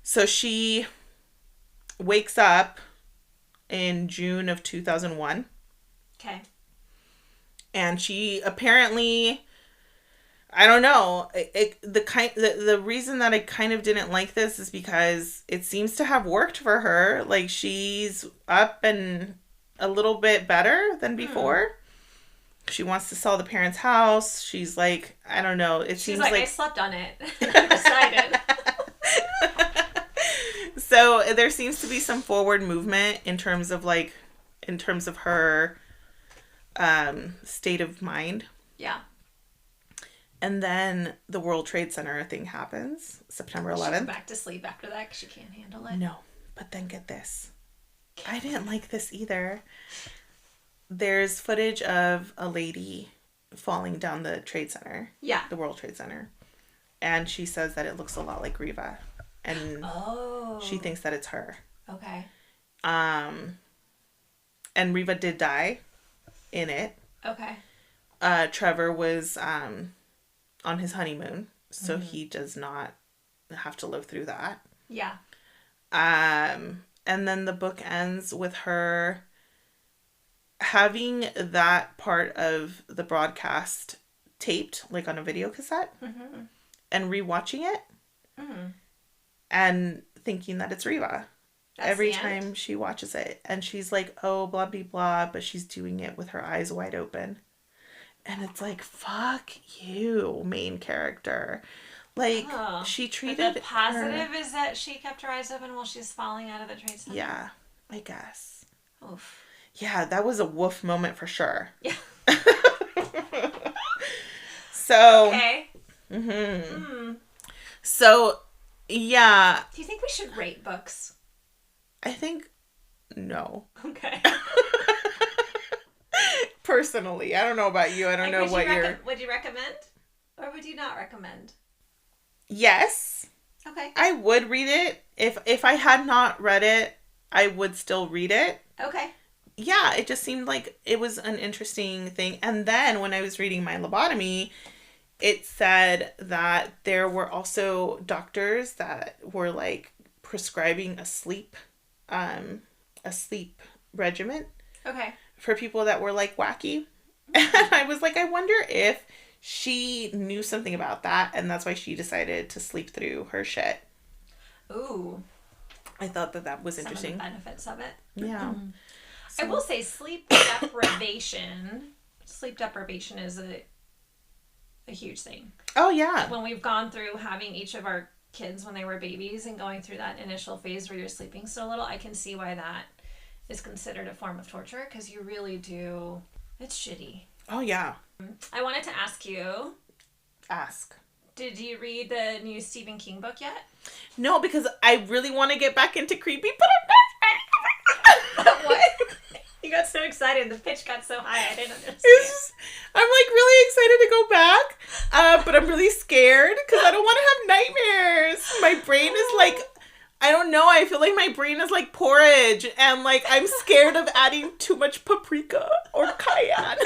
Speaker 2: So she wakes up in June of 2001.
Speaker 1: Okay.
Speaker 2: And she apparently, I don't know, the reason that I kind of didn't like this is because it seems to have worked for her. Like, she's up and a little bit better than before. She wants to sell the parents' house. She's like, I don't know. She's like,
Speaker 1: I slept on it. I decided.
Speaker 2: So there seems to be some forward movement in terms of her state of mind.
Speaker 1: Yeah.
Speaker 2: And then the World Trade Center thing happens, September 11th.
Speaker 1: She went back to sleep after that because she can't handle it.
Speaker 2: No, but then get this. I didn't like this either. There's footage of a lady falling down the Trade Center. Yeah. The World Trade Center. And she says that it looks a lot like Riva. And she thinks that it's her. Okay. And Riva did die in it.
Speaker 1: Okay.
Speaker 2: Trevor was on on his honeymoon. So he does not have to live through that.
Speaker 1: Yeah.
Speaker 2: And then the book ends with her having that part of the broadcast taped, like on a video cassette, and rewatching it and thinking that it's Reva.
Speaker 1: That's
Speaker 2: every time she watches it. And she's like, oh, blah, blah, blah, but she's doing it with her eyes wide open. And it's like, fuck you, main character. Like, she treated
Speaker 1: but the positive is that she kept her eyes open while she's falling out of the Trade Center.
Speaker 2: Yeah, I guess.
Speaker 1: Oof.
Speaker 2: Yeah, that was a woof moment for sure. Yeah. So.
Speaker 1: Okay.
Speaker 2: So, yeah.
Speaker 1: Do you think we should rate books?
Speaker 2: I think no.
Speaker 1: Okay.
Speaker 2: Personally, I don't know about you. I don't know what you're...
Speaker 1: Would you recommend? Or would you not recommend?
Speaker 2: Yes.
Speaker 1: Okay.
Speaker 2: I would read it. If I had not read it, I would still read it.
Speaker 1: Okay.
Speaker 2: Yeah, it just seemed like it was an interesting thing. And then when I was reading my lobotomy, it said that there were also doctors that were like prescribing a sleep regimen.
Speaker 1: Okay.
Speaker 2: For people that were like wacky. And I was like, I wonder if she knew something about that and that's why she decided to sleep through her shit.
Speaker 1: Ooh.
Speaker 2: I thought that was interesting.
Speaker 1: Some of the benefits of it.
Speaker 2: Yeah. So,
Speaker 1: I will say sleep deprivation is a huge thing.
Speaker 2: Oh, yeah.
Speaker 1: When we've gone through having each of our kids when they were babies and going through that initial phase where you're sleeping so little, I can see why that is considered a form of torture because you really do. It's shitty.
Speaker 2: Oh, yeah.
Speaker 1: I wanted to ask you.
Speaker 2: Ask.
Speaker 1: Did you read the new Stephen King book yet?
Speaker 2: No, because I really want to get back into creepy, but I'm
Speaker 1: not. What? You got so excited. The pitch got so high. I didn't understand.
Speaker 2: I'm like really excited to go back, but I'm really scared because I don't want to have nightmares. My brain is like, I don't know. I feel like my brain is like porridge, and like I'm scared of adding too much paprika or cayenne.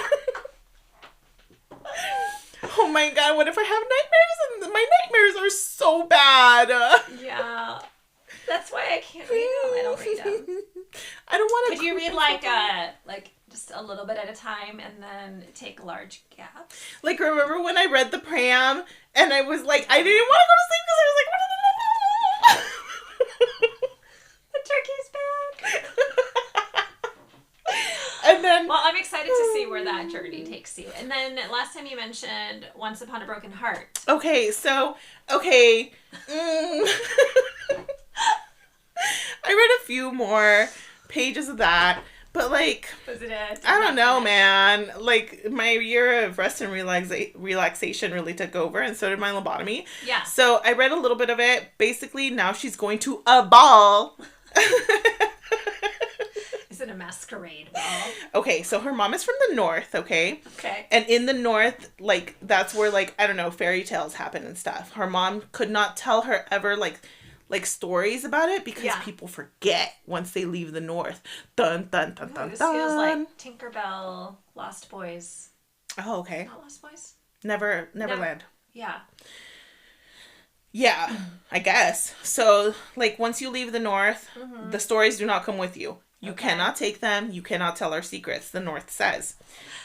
Speaker 2: Oh my god! What if I have nightmares and my nightmares are so bad?
Speaker 1: Yeah, that's why I can't read them. I don't read them.
Speaker 2: I don't want to.
Speaker 1: Could you read like just a little bit at a time and then take large gaps?
Speaker 2: Like, remember when I read The Pram and I was like, I didn't want to go to sleep because I was like,
Speaker 1: the turkey's back.
Speaker 2: And then,
Speaker 1: well, I'm excited to see where that journey takes you. And then last time you mentioned Once Upon a Broken Heart.
Speaker 2: Okay. I read a few more pages of that, but like,
Speaker 1: was it
Speaker 2: I don't know, man. Like, my year of rest and relaxation really took over, and so did my lobotomy.
Speaker 1: Yeah.
Speaker 2: So I read a little bit of it. Basically, now she's going to a ball.
Speaker 1: Is it a masquerade ball?
Speaker 2: Okay, so her mom is from the north, okay?
Speaker 1: Okay.
Speaker 2: And in the north, like, that's where, like, I don't know, fairy tales happen and stuff. Her mom could not tell her ever, like stories about it because people forget once they leave the north. Dun, dun, dun, dun,
Speaker 1: This
Speaker 2: dun.
Speaker 1: feels like Tinkerbell, Lost Boys.
Speaker 2: Oh, okay.
Speaker 1: Not Lost Boys?
Speaker 2: Neverland.
Speaker 1: Yeah.
Speaker 2: Yeah, I guess. So, like, once you leave the north, the stories do not come with you. You cannot take them. You cannot tell our secrets, the north says.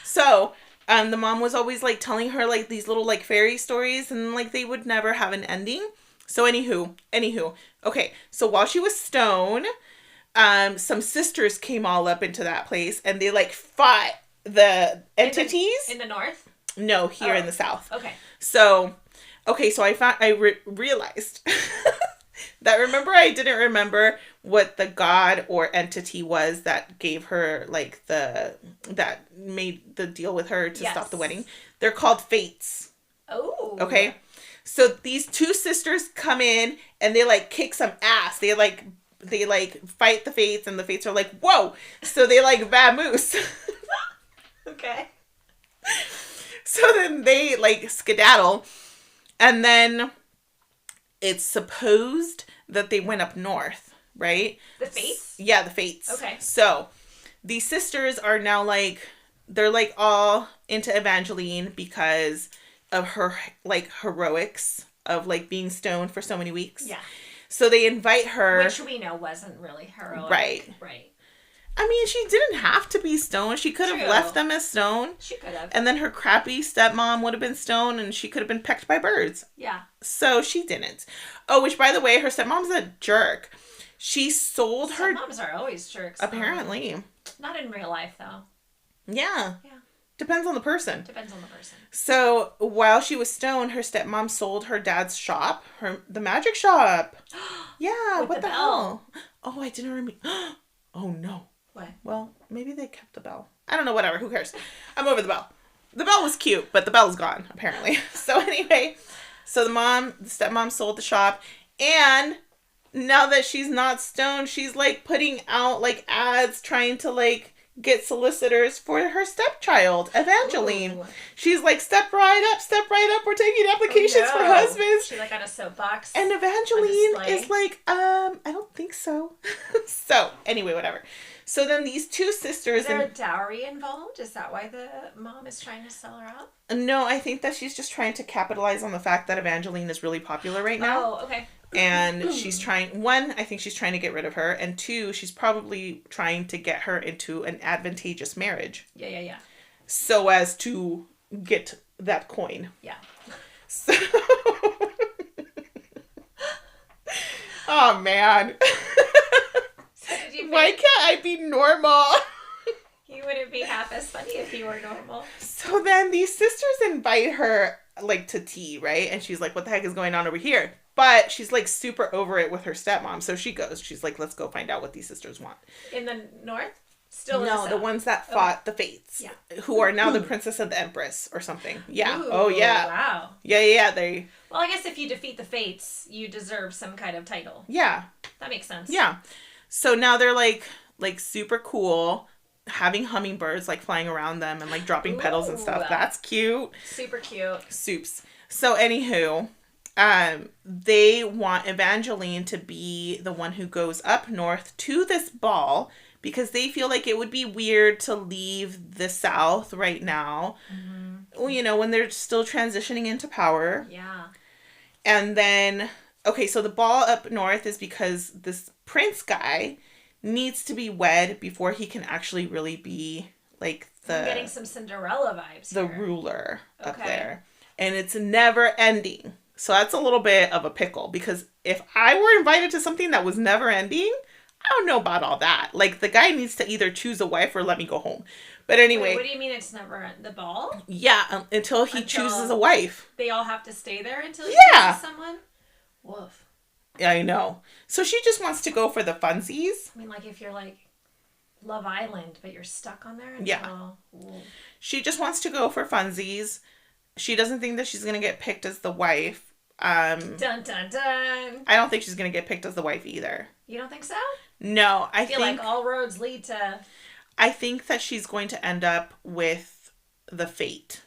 Speaker 2: So, the mom was always, like, telling her, like, these little, like, fairy stories, and, like, they would never have an ending. So, anywho. Okay, so while she was stoned, some sisters came all up into that place, and they, like, fought the entities.
Speaker 1: In the north?
Speaker 2: No, here in the south.
Speaker 1: Okay.
Speaker 2: So, I realized that, remember, I didn't remember what the god or entity was that gave her, like, that made the deal with her to stop the wedding. They're called fates.
Speaker 1: Oh.
Speaker 2: Okay. So these two sisters come in and they, like, kick some ass. They fight the fates, and the fates are like, whoa. So they, like, vamoose.
Speaker 1: Okay.
Speaker 2: So then they, like, skedaddle. And then it's supposed that they went up north, right?
Speaker 1: The fates?
Speaker 2: Yeah, the fates.
Speaker 1: Okay.
Speaker 2: So these sisters are now, like, they're, like, all into Evangeline because of her, like, heroics of, like, being stoned for so many weeks.
Speaker 1: Yeah.
Speaker 2: So they invite her.
Speaker 1: Which we know wasn't really heroic.
Speaker 2: Right.
Speaker 1: Right.
Speaker 2: I mean, she didn't have to be stoned. She could have left them as stoned.
Speaker 1: She could have.
Speaker 2: And then her crappy stepmom would have been stoned and she could have been pecked by birds.
Speaker 1: Yeah.
Speaker 2: So she didn't. Oh, which, by the way, her stepmom's a jerk. She sold her...
Speaker 1: Stepmoms are always jerks.
Speaker 2: Apparently.
Speaker 1: Not in real life, though.
Speaker 2: Yeah.
Speaker 1: Yeah.
Speaker 2: Depends on the person.
Speaker 1: Depends on the person.
Speaker 2: So while she was stoned, her stepmom sold her dad's shop, the magic shop. Yeah, what the hell? Oh, I didn't remember. Oh, no.
Speaker 1: What?
Speaker 2: Well, maybe they kept the bell. I don't know, whatever. Who cares? I'm over the bell. The bell was cute, but the bell's gone, apparently. So anyway, so the stepmom sold the shop, and now that she's not stoned, she's, like, putting out, like, ads trying to, like, get solicitors for her stepchild, Evangeline. Ooh. She's like, step right up, we're taking applications for husbands.
Speaker 1: She's like on a soapbox.
Speaker 2: And Evangeline is like, I don't think so. So, anyway, whatever. So then these two sisters...
Speaker 1: Is there a dowry involved? Is that why the mom is trying to sell her out?
Speaker 2: No, I think that she's just trying to capitalize on the fact that Evangeline is really popular right now.
Speaker 1: Oh, okay.
Speaker 2: And she's trying... One, I think she's trying to get rid of her. And two, she's probably trying to get her into an advantageous marriage.
Speaker 1: Yeah.
Speaker 2: So as to get that coin.
Speaker 1: Yeah.
Speaker 2: So... Oh, man. Why can't I be normal?
Speaker 1: You wouldn't be half as funny if you were normal.
Speaker 2: So then these sisters invite her, like, to tea, right? And she's like, what the heck is going on over here? But she's, like, super over it with her stepmom. So she goes. She's like, let's go find out what these sisters want.
Speaker 1: In the north? Still in the south?
Speaker 2: No, the ones that fought the Fates.
Speaker 1: Yeah.
Speaker 2: Who are now the princess and the empress or something. Yeah.
Speaker 1: Ooh,
Speaker 2: oh, yeah.
Speaker 1: Wow.
Speaker 2: Yeah.
Speaker 1: Well, I guess if you defeat the Fates, you deserve some kind of title.
Speaker 2: Yeah.
Speaker 1: That makes sense.
Speaker 2: Yeah. So now they're, like super cool, having hummingbirds, like, flying around them and, like, dropping petals and stuff. That's cute.
Speaker 1: Super cute.
Speaker 2: Soups. So, anywho, they want Evangeline to be the one who goes up north to this ball because they feel like it would be weird to leave the South right now, you know, when they're still transitioning into power.
Speaker 1: Yeah.
Speaker 2: And then, okay, so the ball up north is because this prince guy needs to be wed before he can actually really be, like,
Speaker 1: I'm getting some Cinderella vibes
Speaker 2: the
Speaker 1: here.
Speaker 2: ruler up there. And it's never ending. So that's a little bit of a pickle, because if I were invited to something that was never ending, I don't know about all that. Like, the guy needs to either choose a wife or let me go home. But anyway.
Speaker 1: Wait, what do you mean it's never the ball?
Speaker 2: Yeah, until he chooses a wife.
Speaker 1: They all have to stay there until he chooses someone? Woof.
Speaker 2: Yeah, I know. So she just wants to go for the funsies.
Speaker 1: I mean, like, if you're like Love Island, but you're stuck on there until...
Speaker 2: Yeah. She just wants to go for funsies. She doesn't think that she's going to get picked as the wife.
Speaker 1: Dun, dun, dun.
Speaker 2: I don't think she's going to get picked as the wife either.
Speaker 1: You don't think so?
Speaker 2: No,
Speaker 1: I feel like all roads lead to...
Speaker 2: I think that she's going to end up with the Fate.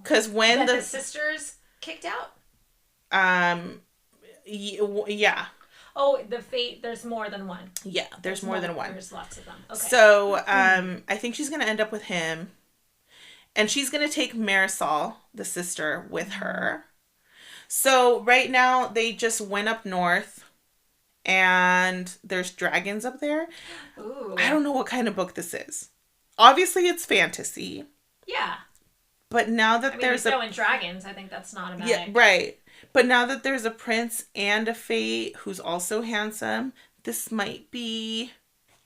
Speaker 2: Because when
Speaker 1: the sisters kicked out?
Speaker 2: Yeah.
Speaker 1: Oh, the Fate, there's more than one.
Speaker 2: Yeah, there's more than one.
Speaker 1: There's lots of them. Okay.
Speaker 2: So, I think she's going to end up with him. And she's going to take Marisol, the sister, with her. So, right now, they just went up north. And there's dragons up there.
Speaker 1: Ooh.
Speaker 2: I don't know what kind of book this is. Obviously, it's fantasy.
Speaker 1: Yeah.
Speaker 2: But now that there's
Speaker 1: dragons, I think that's not a bad
Speaker 2: idea. Right. But now that there's a prince and a fate who's also handsome, this might be...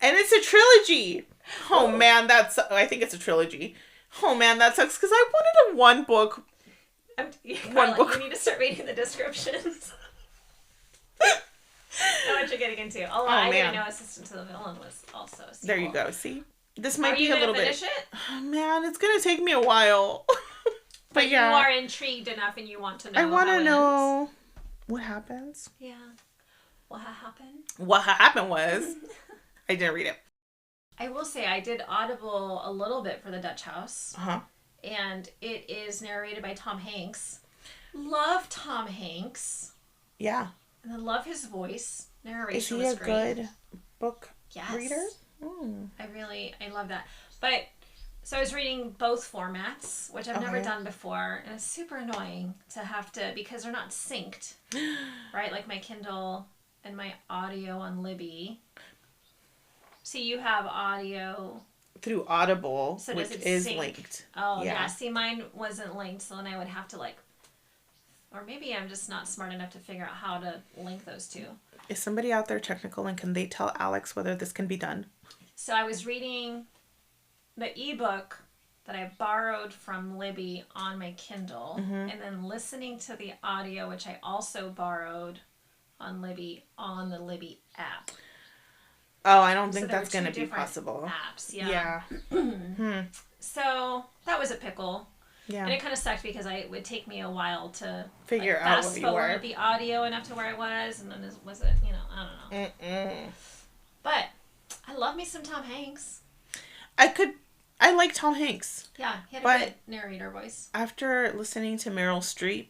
Speaker 2: And it's a trilogy! Oh, man, I think it's a trilogy. Oh, man, that sucks, because I wanted a one book.
Speaker 1: Karla, you need to start reading the descriptions. I know what you're getting into. Although I didn't know Assistant to the Villain was also a sequel.
Speaker 2: There you go, see? This might be a little bit...
Speaker 1: Are you going to finish it?
Speaker 2: Oh, man, it's going to take me a while.
Speaker 1: But yeah. You are intrigued enough and you want to know.
Speaker 2: I want to know what happens.
Speaker 1: Yeah. What happened?
Speaker 2: What happened was, I didn't read it.
Speaker 1: I will say I did Audible a little bit for the Dutch House.
Speaker 2: Uh-huh.
Speaker 1: And it is narrated by Tom Hanks. Love Tom Hanks.
Speaker 2: Yeah.
Speaker 1: And I love his voice. Narration
Speaker 2: was great. Is he a good book reader?
Speaker 1: I love that. But So I was reading both formats, which I've never done before, and it's super annoying to have to, because they're not synced, right? Like my Kindle and my audio on Libby. See, you have audio
Speaker 2: through Audible,
Speaker 1: so
Speaker 2: which is linked.
Speaker 1: Oh, yeah. See, mine wasn't linked, so then I would have to or maybe I'm just not smart enough to figure out how to link those two.
Speaker 2: Is somebody out there technical, and can they tell Alex whether this can be done?
Speaker 1: So I was reading the ebook that I borrowed from Libby on my Kindle, and then listening to the audio, which I also borrowed on Libby on the Libby app.
Speaker 2: Oh, I don't think that's going to be possible.
Speaker 1: Apps, yeah. So that was a pickle. Yeah. And it kind of sucked because it would take me a while to
Speaker 2: figure out what you were.
Speaker 1: Fast forward the audio enough to where I was, and then was it, I don't know. But I love me some Tom Hanks.
Speaker 2: I like Tom Hanks.
Speaker 1: Yeah, he had a good narrator voice.
Speaker 2: After listening to Meryl Streep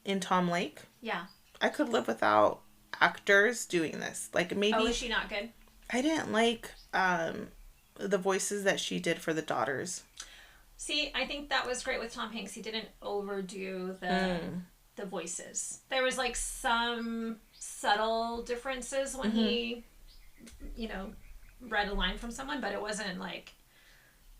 Speaker 2: in Tom Lake,
Speaker 1: yeah,
Speaker 2: I could live without actors doing this. Like maybe.
Speaker 1: Oh, is she not good?
Speaker 2: I didn't like the voices that she did for the daughters.
Speaker 1: See, I think that was great with Tom Hanks. He didn't overdo the voices. There was some subtle differences when he, read a line from someone, but it wasn't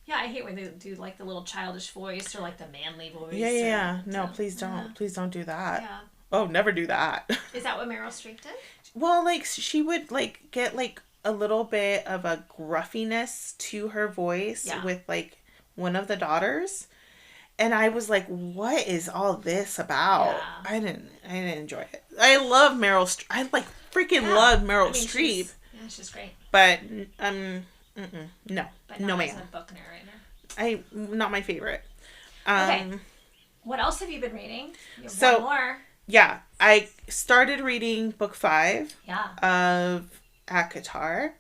Speaker 1: yeah, I hate when they do the little childish voice or the manly voice.
Speaker 2: Yeah. No, please don't. Yeah. Please don't do that. Yeah. Oh, never do that.
Speaker 1: Is that what Meryl Streep did?
Speaker 2: Well, she would get a little bit of a gruffiness to her voice with one of the daughters, and I was like, what is all this about? Yeah. I didn't enjoy it. I love Meryl Streep. I love Meryl Streep.
Speaker 1: She's great.
Speaker 2: But no.
Speaker 1: But not as a book narrator.
Speaker 2: Not my favorite.
Speaker 1: Okay. What else have you been reading? You have one more.
Speaker 2: Yeah, I started reading book 5 of ACOTAR,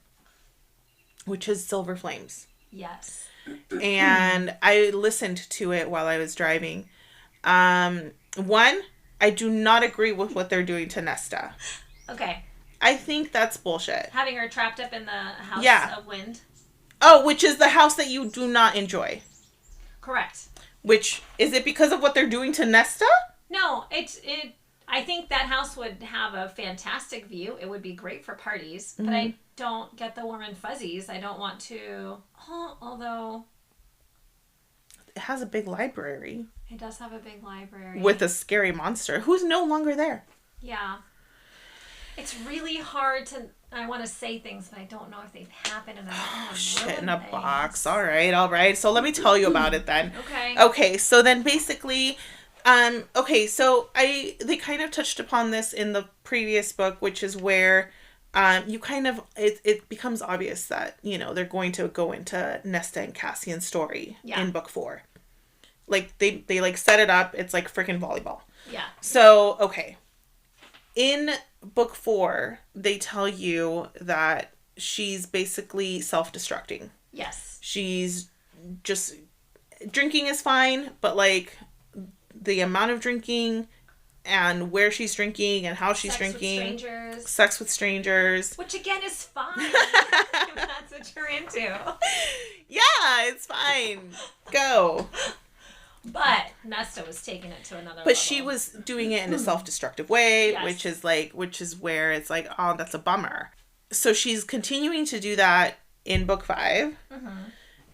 Speaker 2: which is Silver Flames.
Speaker 1: Yes.
Speaker 2: And I listened to it while I was driving. One, I do not agree with what they're doing to Nesta.
Speaker 1: Okay.
Speaker 2: I think that's bullshit.
Speaker 1: Having her trapped up in the house of wind.
Speaker 2: Oh, which is the house that you do not enjoy.
Speaker 1: Correct.
Speaker 2: Which, is it because of what they're doing to Nesta?
Speaker 1: No, I think that house would have a fantastic view. It would be great for parties, but I don't get the warm and fuzzies. I don't want to, although...
Speaker 2: It has a big library.
Speaker 1: It does have a big library.
Speaker 2: With a scary monster who's no longer there.
Speaker 1: Yeah. It's really hard to... I want to say things, but I don't know if they've happened, and I don't want to
Speaker 2: shit in a box. All right. So let me tell you about it then.
Speaker 1: Okay.
Speaker 2: Okay, so then basically... so they kind of touched upon this in the previous book, which is where you kind of, it becomes obvious that, they're going to go into Nesta and Cassian's story in book 4. They set it up. It's like freaking volleyball.
Speaker 1: Yeah.
Speaker 2: So, okay. In book 4, they tell you that she's basically self-destructing.
Speaker 1: Yes. She's
Speaker 2: just, drinking is fine, but the amount of drinking and where she's drinking and how she's drinking. Sex with strangers.
Speaker 1: Which again is fine. If that's what you're into.
Speaker 2: Yeah, it's fine. Go.
Speaker 1: But Nesta was taking it to another level.
Speaker 2: But she was doing it in a self-destructive way, yes. which is where it's oh, that's a bummer. So she's continuing to do that in book 5. Mm-hmm.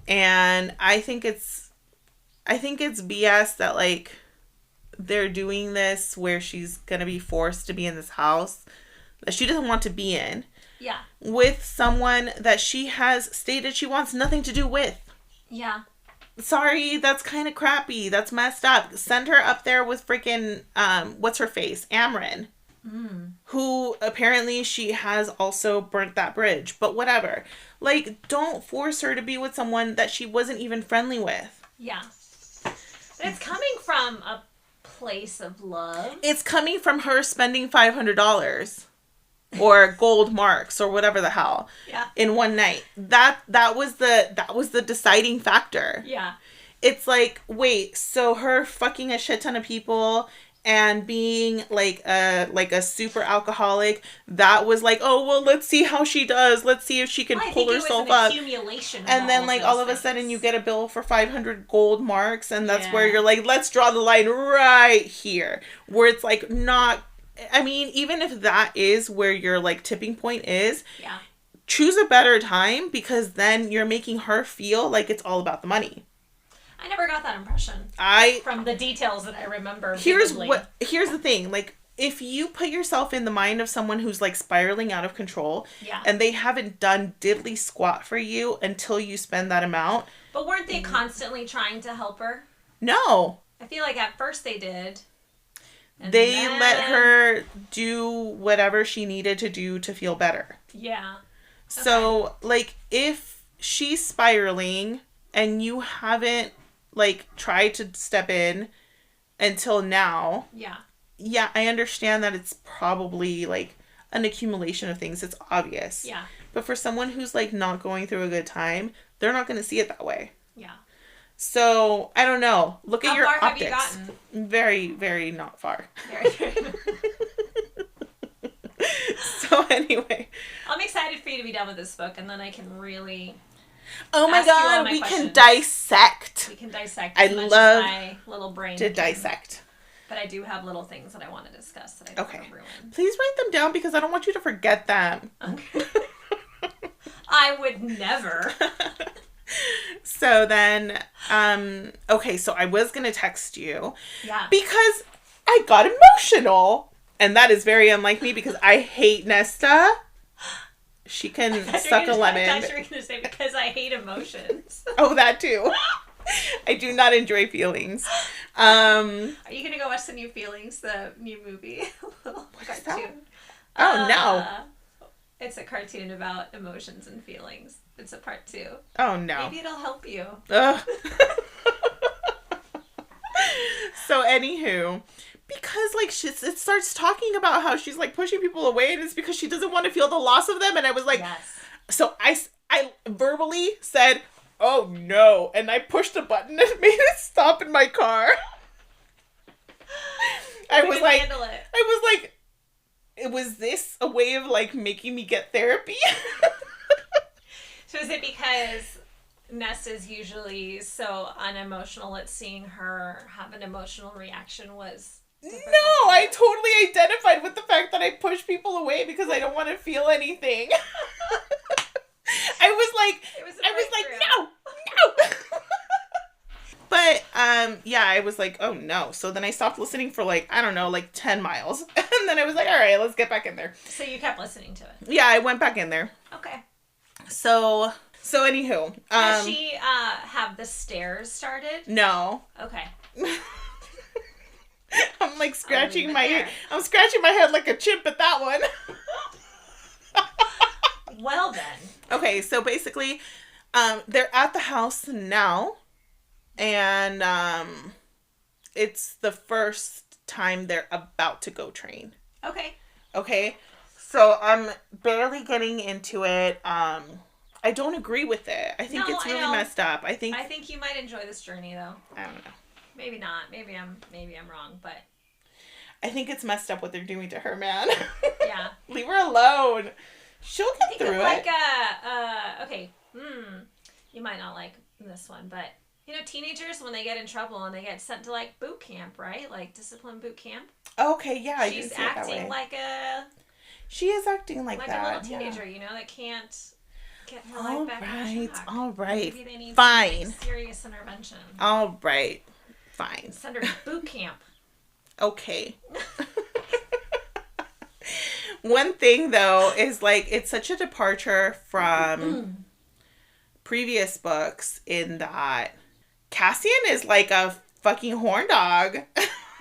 Speaker 2: And I think it's BS that they're doing this where she's going to be forced to be in this house that she doesn't want to be in.
Speaker 1: Yeah. With
Speaker 2: someone that she has stated she wants nothing to do with.
Speaker 1: Yeah.
Speaker 2: Sorry, that's kind of crappy. That's messed up. Send her up there with freaking, what's her face? Amryn. Who apparently she has also burnt that bridge. But whatever. Don't force her to be with someone that she wasn't even friendly with.
Speaker 1: Yeah. But it's coming from a place of love.
Speaker 2: It's coming from her spending $500 or gold marks or whatever the hell.
Speaker 1: Yeah.
Speaker 2: In one night. That was the deciding factor.
Speaker 1: Yeah.
Speaker 2: It's wait, so her fucking a shit ton of people and being like a super alcoholic, that was like, oh well, let's see how she does. Let's see if she can pull herself up. And then like all of a sudden you get a bill for 500 gold marks, and that's where you're like, let's draw the line right here, where it's like not. I mean, even if that is where your like tipping point is, choose a better time, because then you're making her feel like it's all about the money.
Speaker 1: I never got that impression. From the details that I remember.
Speaker 2: Here's the thing. Like, if you put yourself in the mind of someone who's like spiraling out of control, and they haven't done diddly squat for you until you spend that amount.
Speaker 1: But weren't they constantly trying to help her?
Speaker 2: No.
Speaker 1: I feel like at first they did.
Speaker 2: They let her do whatever she needed to do to feel better.
Speaker 1: Yeah. Okay.
Speaker 2: So, like, if she's spiraling and you haven't like tried to step in until now. Yeah, I understand that it's probably like an accumulation of things. It's obvious.
Speaker 1: Yeah.
Speaker 2: But for someone who's like not going through a good time, they're not going to see it that way.
Speaker 1: Yeah.
Speaker 2: So, I don't know. Look at your optics.
Speaker 1: How far have you gotten?
Speaker 2: Very, very not far.
Speaker 1: Very, very.
Speaker 2: So, anyway.
Speaker 1: I'm excited for you to be done with this book, and then I can really...
Speaker 2: Oh my god, we can dissect.
Speaker 1: We can dissect.
Speaker 2: I love
Speaker 1: my little brain
Speaker 2: to dissect.
Speaker 1: But I do have little things that I want to discuss that I don't want to ruin.
Speaker 2: Please write them down, because I don't want you to forget them.
Speaker 1: Okay. I would never.
Speaker 2: So then, okay, so I was going to text you.
Speaker 1: Yeah.
Speaker 2: Because I got emotional. And that is very unlike me, because I hate Nesta. She can suck a lemon.
Speaker 1: I thought you were going to say because I hate emotions.
Speaker 2: Oh, that too. I do not enjoy feelings.
Speaker 1: Are you going to go watch the new Feelings, the new movie? What is that?
Speaker 2: Oh, no.
Speaker 1: It's a cartoon about emotions and feelings. It's a part 2.
Speaker 2: Oh, no.
Speaker 1: Maybe it'll help you.
Speaker 2: So, anywho... Because, like, it starts talking about how she's, like, pushing people away, and it's because she doesn't want to feel the loss of them, and I was like...
Speaker 1: Yes.
Speaker 2: So, I verbally said, oh, no, and I pushed a button and made it stop in my car. I was like, was this a way of, like, making me get therapy?
Speaker 1: So, is it because Nesta's usually so unemotional that seeing her have an emotional reaction was...
Speaker 2: No, I totally identified with the fact that I push people away because I don't want to feel anything. I was like, no. But, yeah, I was like, oh no. So then I stopped listening for like, I don't know, like 10 miles. And then I was like, all right, let's get back in there.
Speaker 1: So you kept listening to it?
Speaker 2: Yeah, I went back in there.
Speaker 1: Okay.
Speaker 2: So anywho.
Speaker 1: Does she have the stairs started?
Speaker 2: No.
Speaker 1: Okay.
Speaker 2: I'm like scratching my head like a chimp at that one.
Speaker 1: Well then.
Speaker 2: Okay, so basically, they're at the house now, and it's the first time they're about to go train.
Speaker 1: Okay.
Speaker 2: Okay, so I'm barely getting into it. I don't agree with it. I think it's really messed up. I think
Speaker 1: you might enjoy this journey though.
Speaker 2: I don't know.
Speaker 1: Maybe not. Maybe I'm wrong, but
Speaker 2: I think it's messed up what they're doing to her, man.
Speaker 1: Yeah.
Speaker 2: Leave her alone. She'll get through it.
Speaker 1: Like okay. You might not like this one, but you know, teenagers when they get in trouble and they get sent to like boot camp, right? Like discipline boot camp.
Speaker 2: Okay, yeah,
Speaker 1: she's acting like a.
Speaker 2: She is acting like that.
Speaker 1: Like a little teenager, you know, that can't get her life back on track.
Speaker 2: All right.
Speaker 1: Maybe they need
Speaker 2: fine.
Speaker 1: Some serious intervention.
Speaker 2: All right. Fine.
Speaker 1: Send her to boot camp.
Speaker 2: Okay. One thing, though, is, like, it's such a departure from previous books in that Cassian is, like, a fucking horn dog.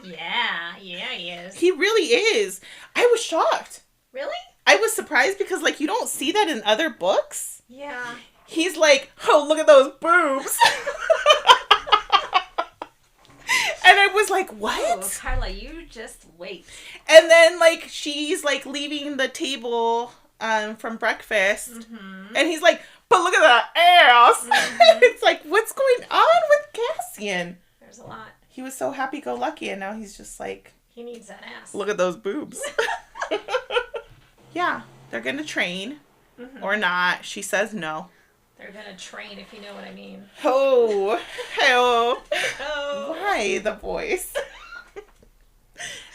Speaker 1: Yeah, he is.
Speaker 2: He really is. I was shocked.
Speaker 1: Really?
Speaker 2: I was surprised because, like, you don't see that in other books.
Speaker 1: Yeah.
Speaker 2: He's like, oh, look at those boobs. And I was like, what?
Speaker 1: Oh, Karla, you just wait.
Speaker 2: And then, like, she's, like, leaving the table from breakfast. Mm-hmm. And he's like, but look at that ass. Mm-hmm. It's like, what's going on with Cassian?
Speaker 1: There's a lot.
Speaker 2: He was so happy-go-lucky, and now he's just like...
Speaker 1: He needs that ass.
Speaker 2: Look at those boobs. Yeah, they're gonna train. Mm-hmm. Or not. She says no.
Speaker 1: They're gonna train, if you know what I mean.
Speaker 2: Oh. Oh.
Speaker 1: Oh.
Speaker 2: Why the voice?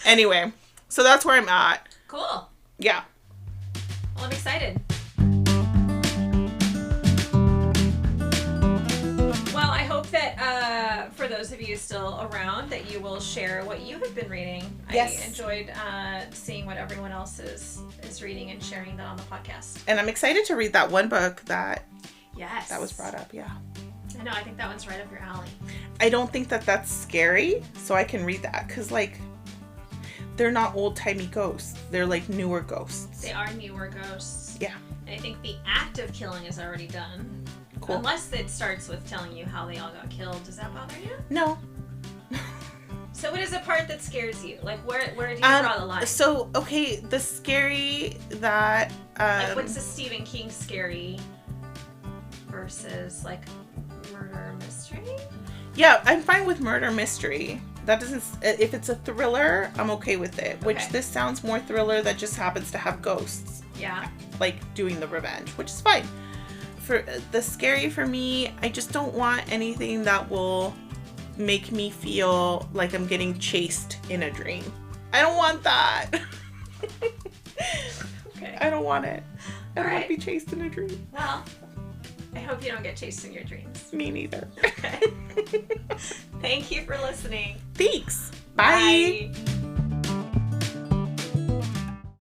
Speaker 2: Anyway, so that's where I'm at.
Speaker 1: Cool.
Speaker 2: Yeah.
Speaker 1: Well, I'm excited. Well, I hope that for those of you still around, that you will share what you have been reading.
Speaker 2: Yes.
Speaker 1: I enjoyed seeing what everyone else is reading and sharing that on the podcast.
Speaker 2: And I'm excited to read that one book that was brought up. Yeah.
Speaker 1: I know. I think that one's right up your alley.
Speaker 2: I don't think that that's scary, so I can read that because, like, they're not old-timey ghosts. They're, like, newer ghosts.
Speaker 1: They are newer ghosts.
Speaker 2: Yeah.
Speaker 1: And I think the act of killing is already done.
Speaker 2: Cool.
Speaker 1: Unless it starts with telling you how they all got killed. Does that bother you?
Speaker 2: No.
Speaker 1: So what is the part that scares you? Like, where do you draw the line?
Speaker 2: So, okay, the scary that...
Speaker 1: like, what's the Stephen King scary versus, like, murder mystery?
Speaker 2: Yeah, I'm fine with murder mystery. That doesn't... If it's a thriller, I'm okay with it. Okay. Which this sounds more thriller that just happens to have ghosts.
Speaker 1: Yeah.
Speaker 2: Like, doing the revenge, which is fine. For the scary for me, I just don't want anything that will make me feel like I'm getting chased in a dream. I don't want that.
Speaker 1: Okay.
Speaker 2: I don't want it. I don't want to be chased in a dream.
Speaker 1: Well, I hope you don't get chased in your dreams.
Speaker 2: Me neither.
Speaker 1: Okay. Thank you for listening.
Speaker 2: Thanks. Bye.
Speaker 1: Bye.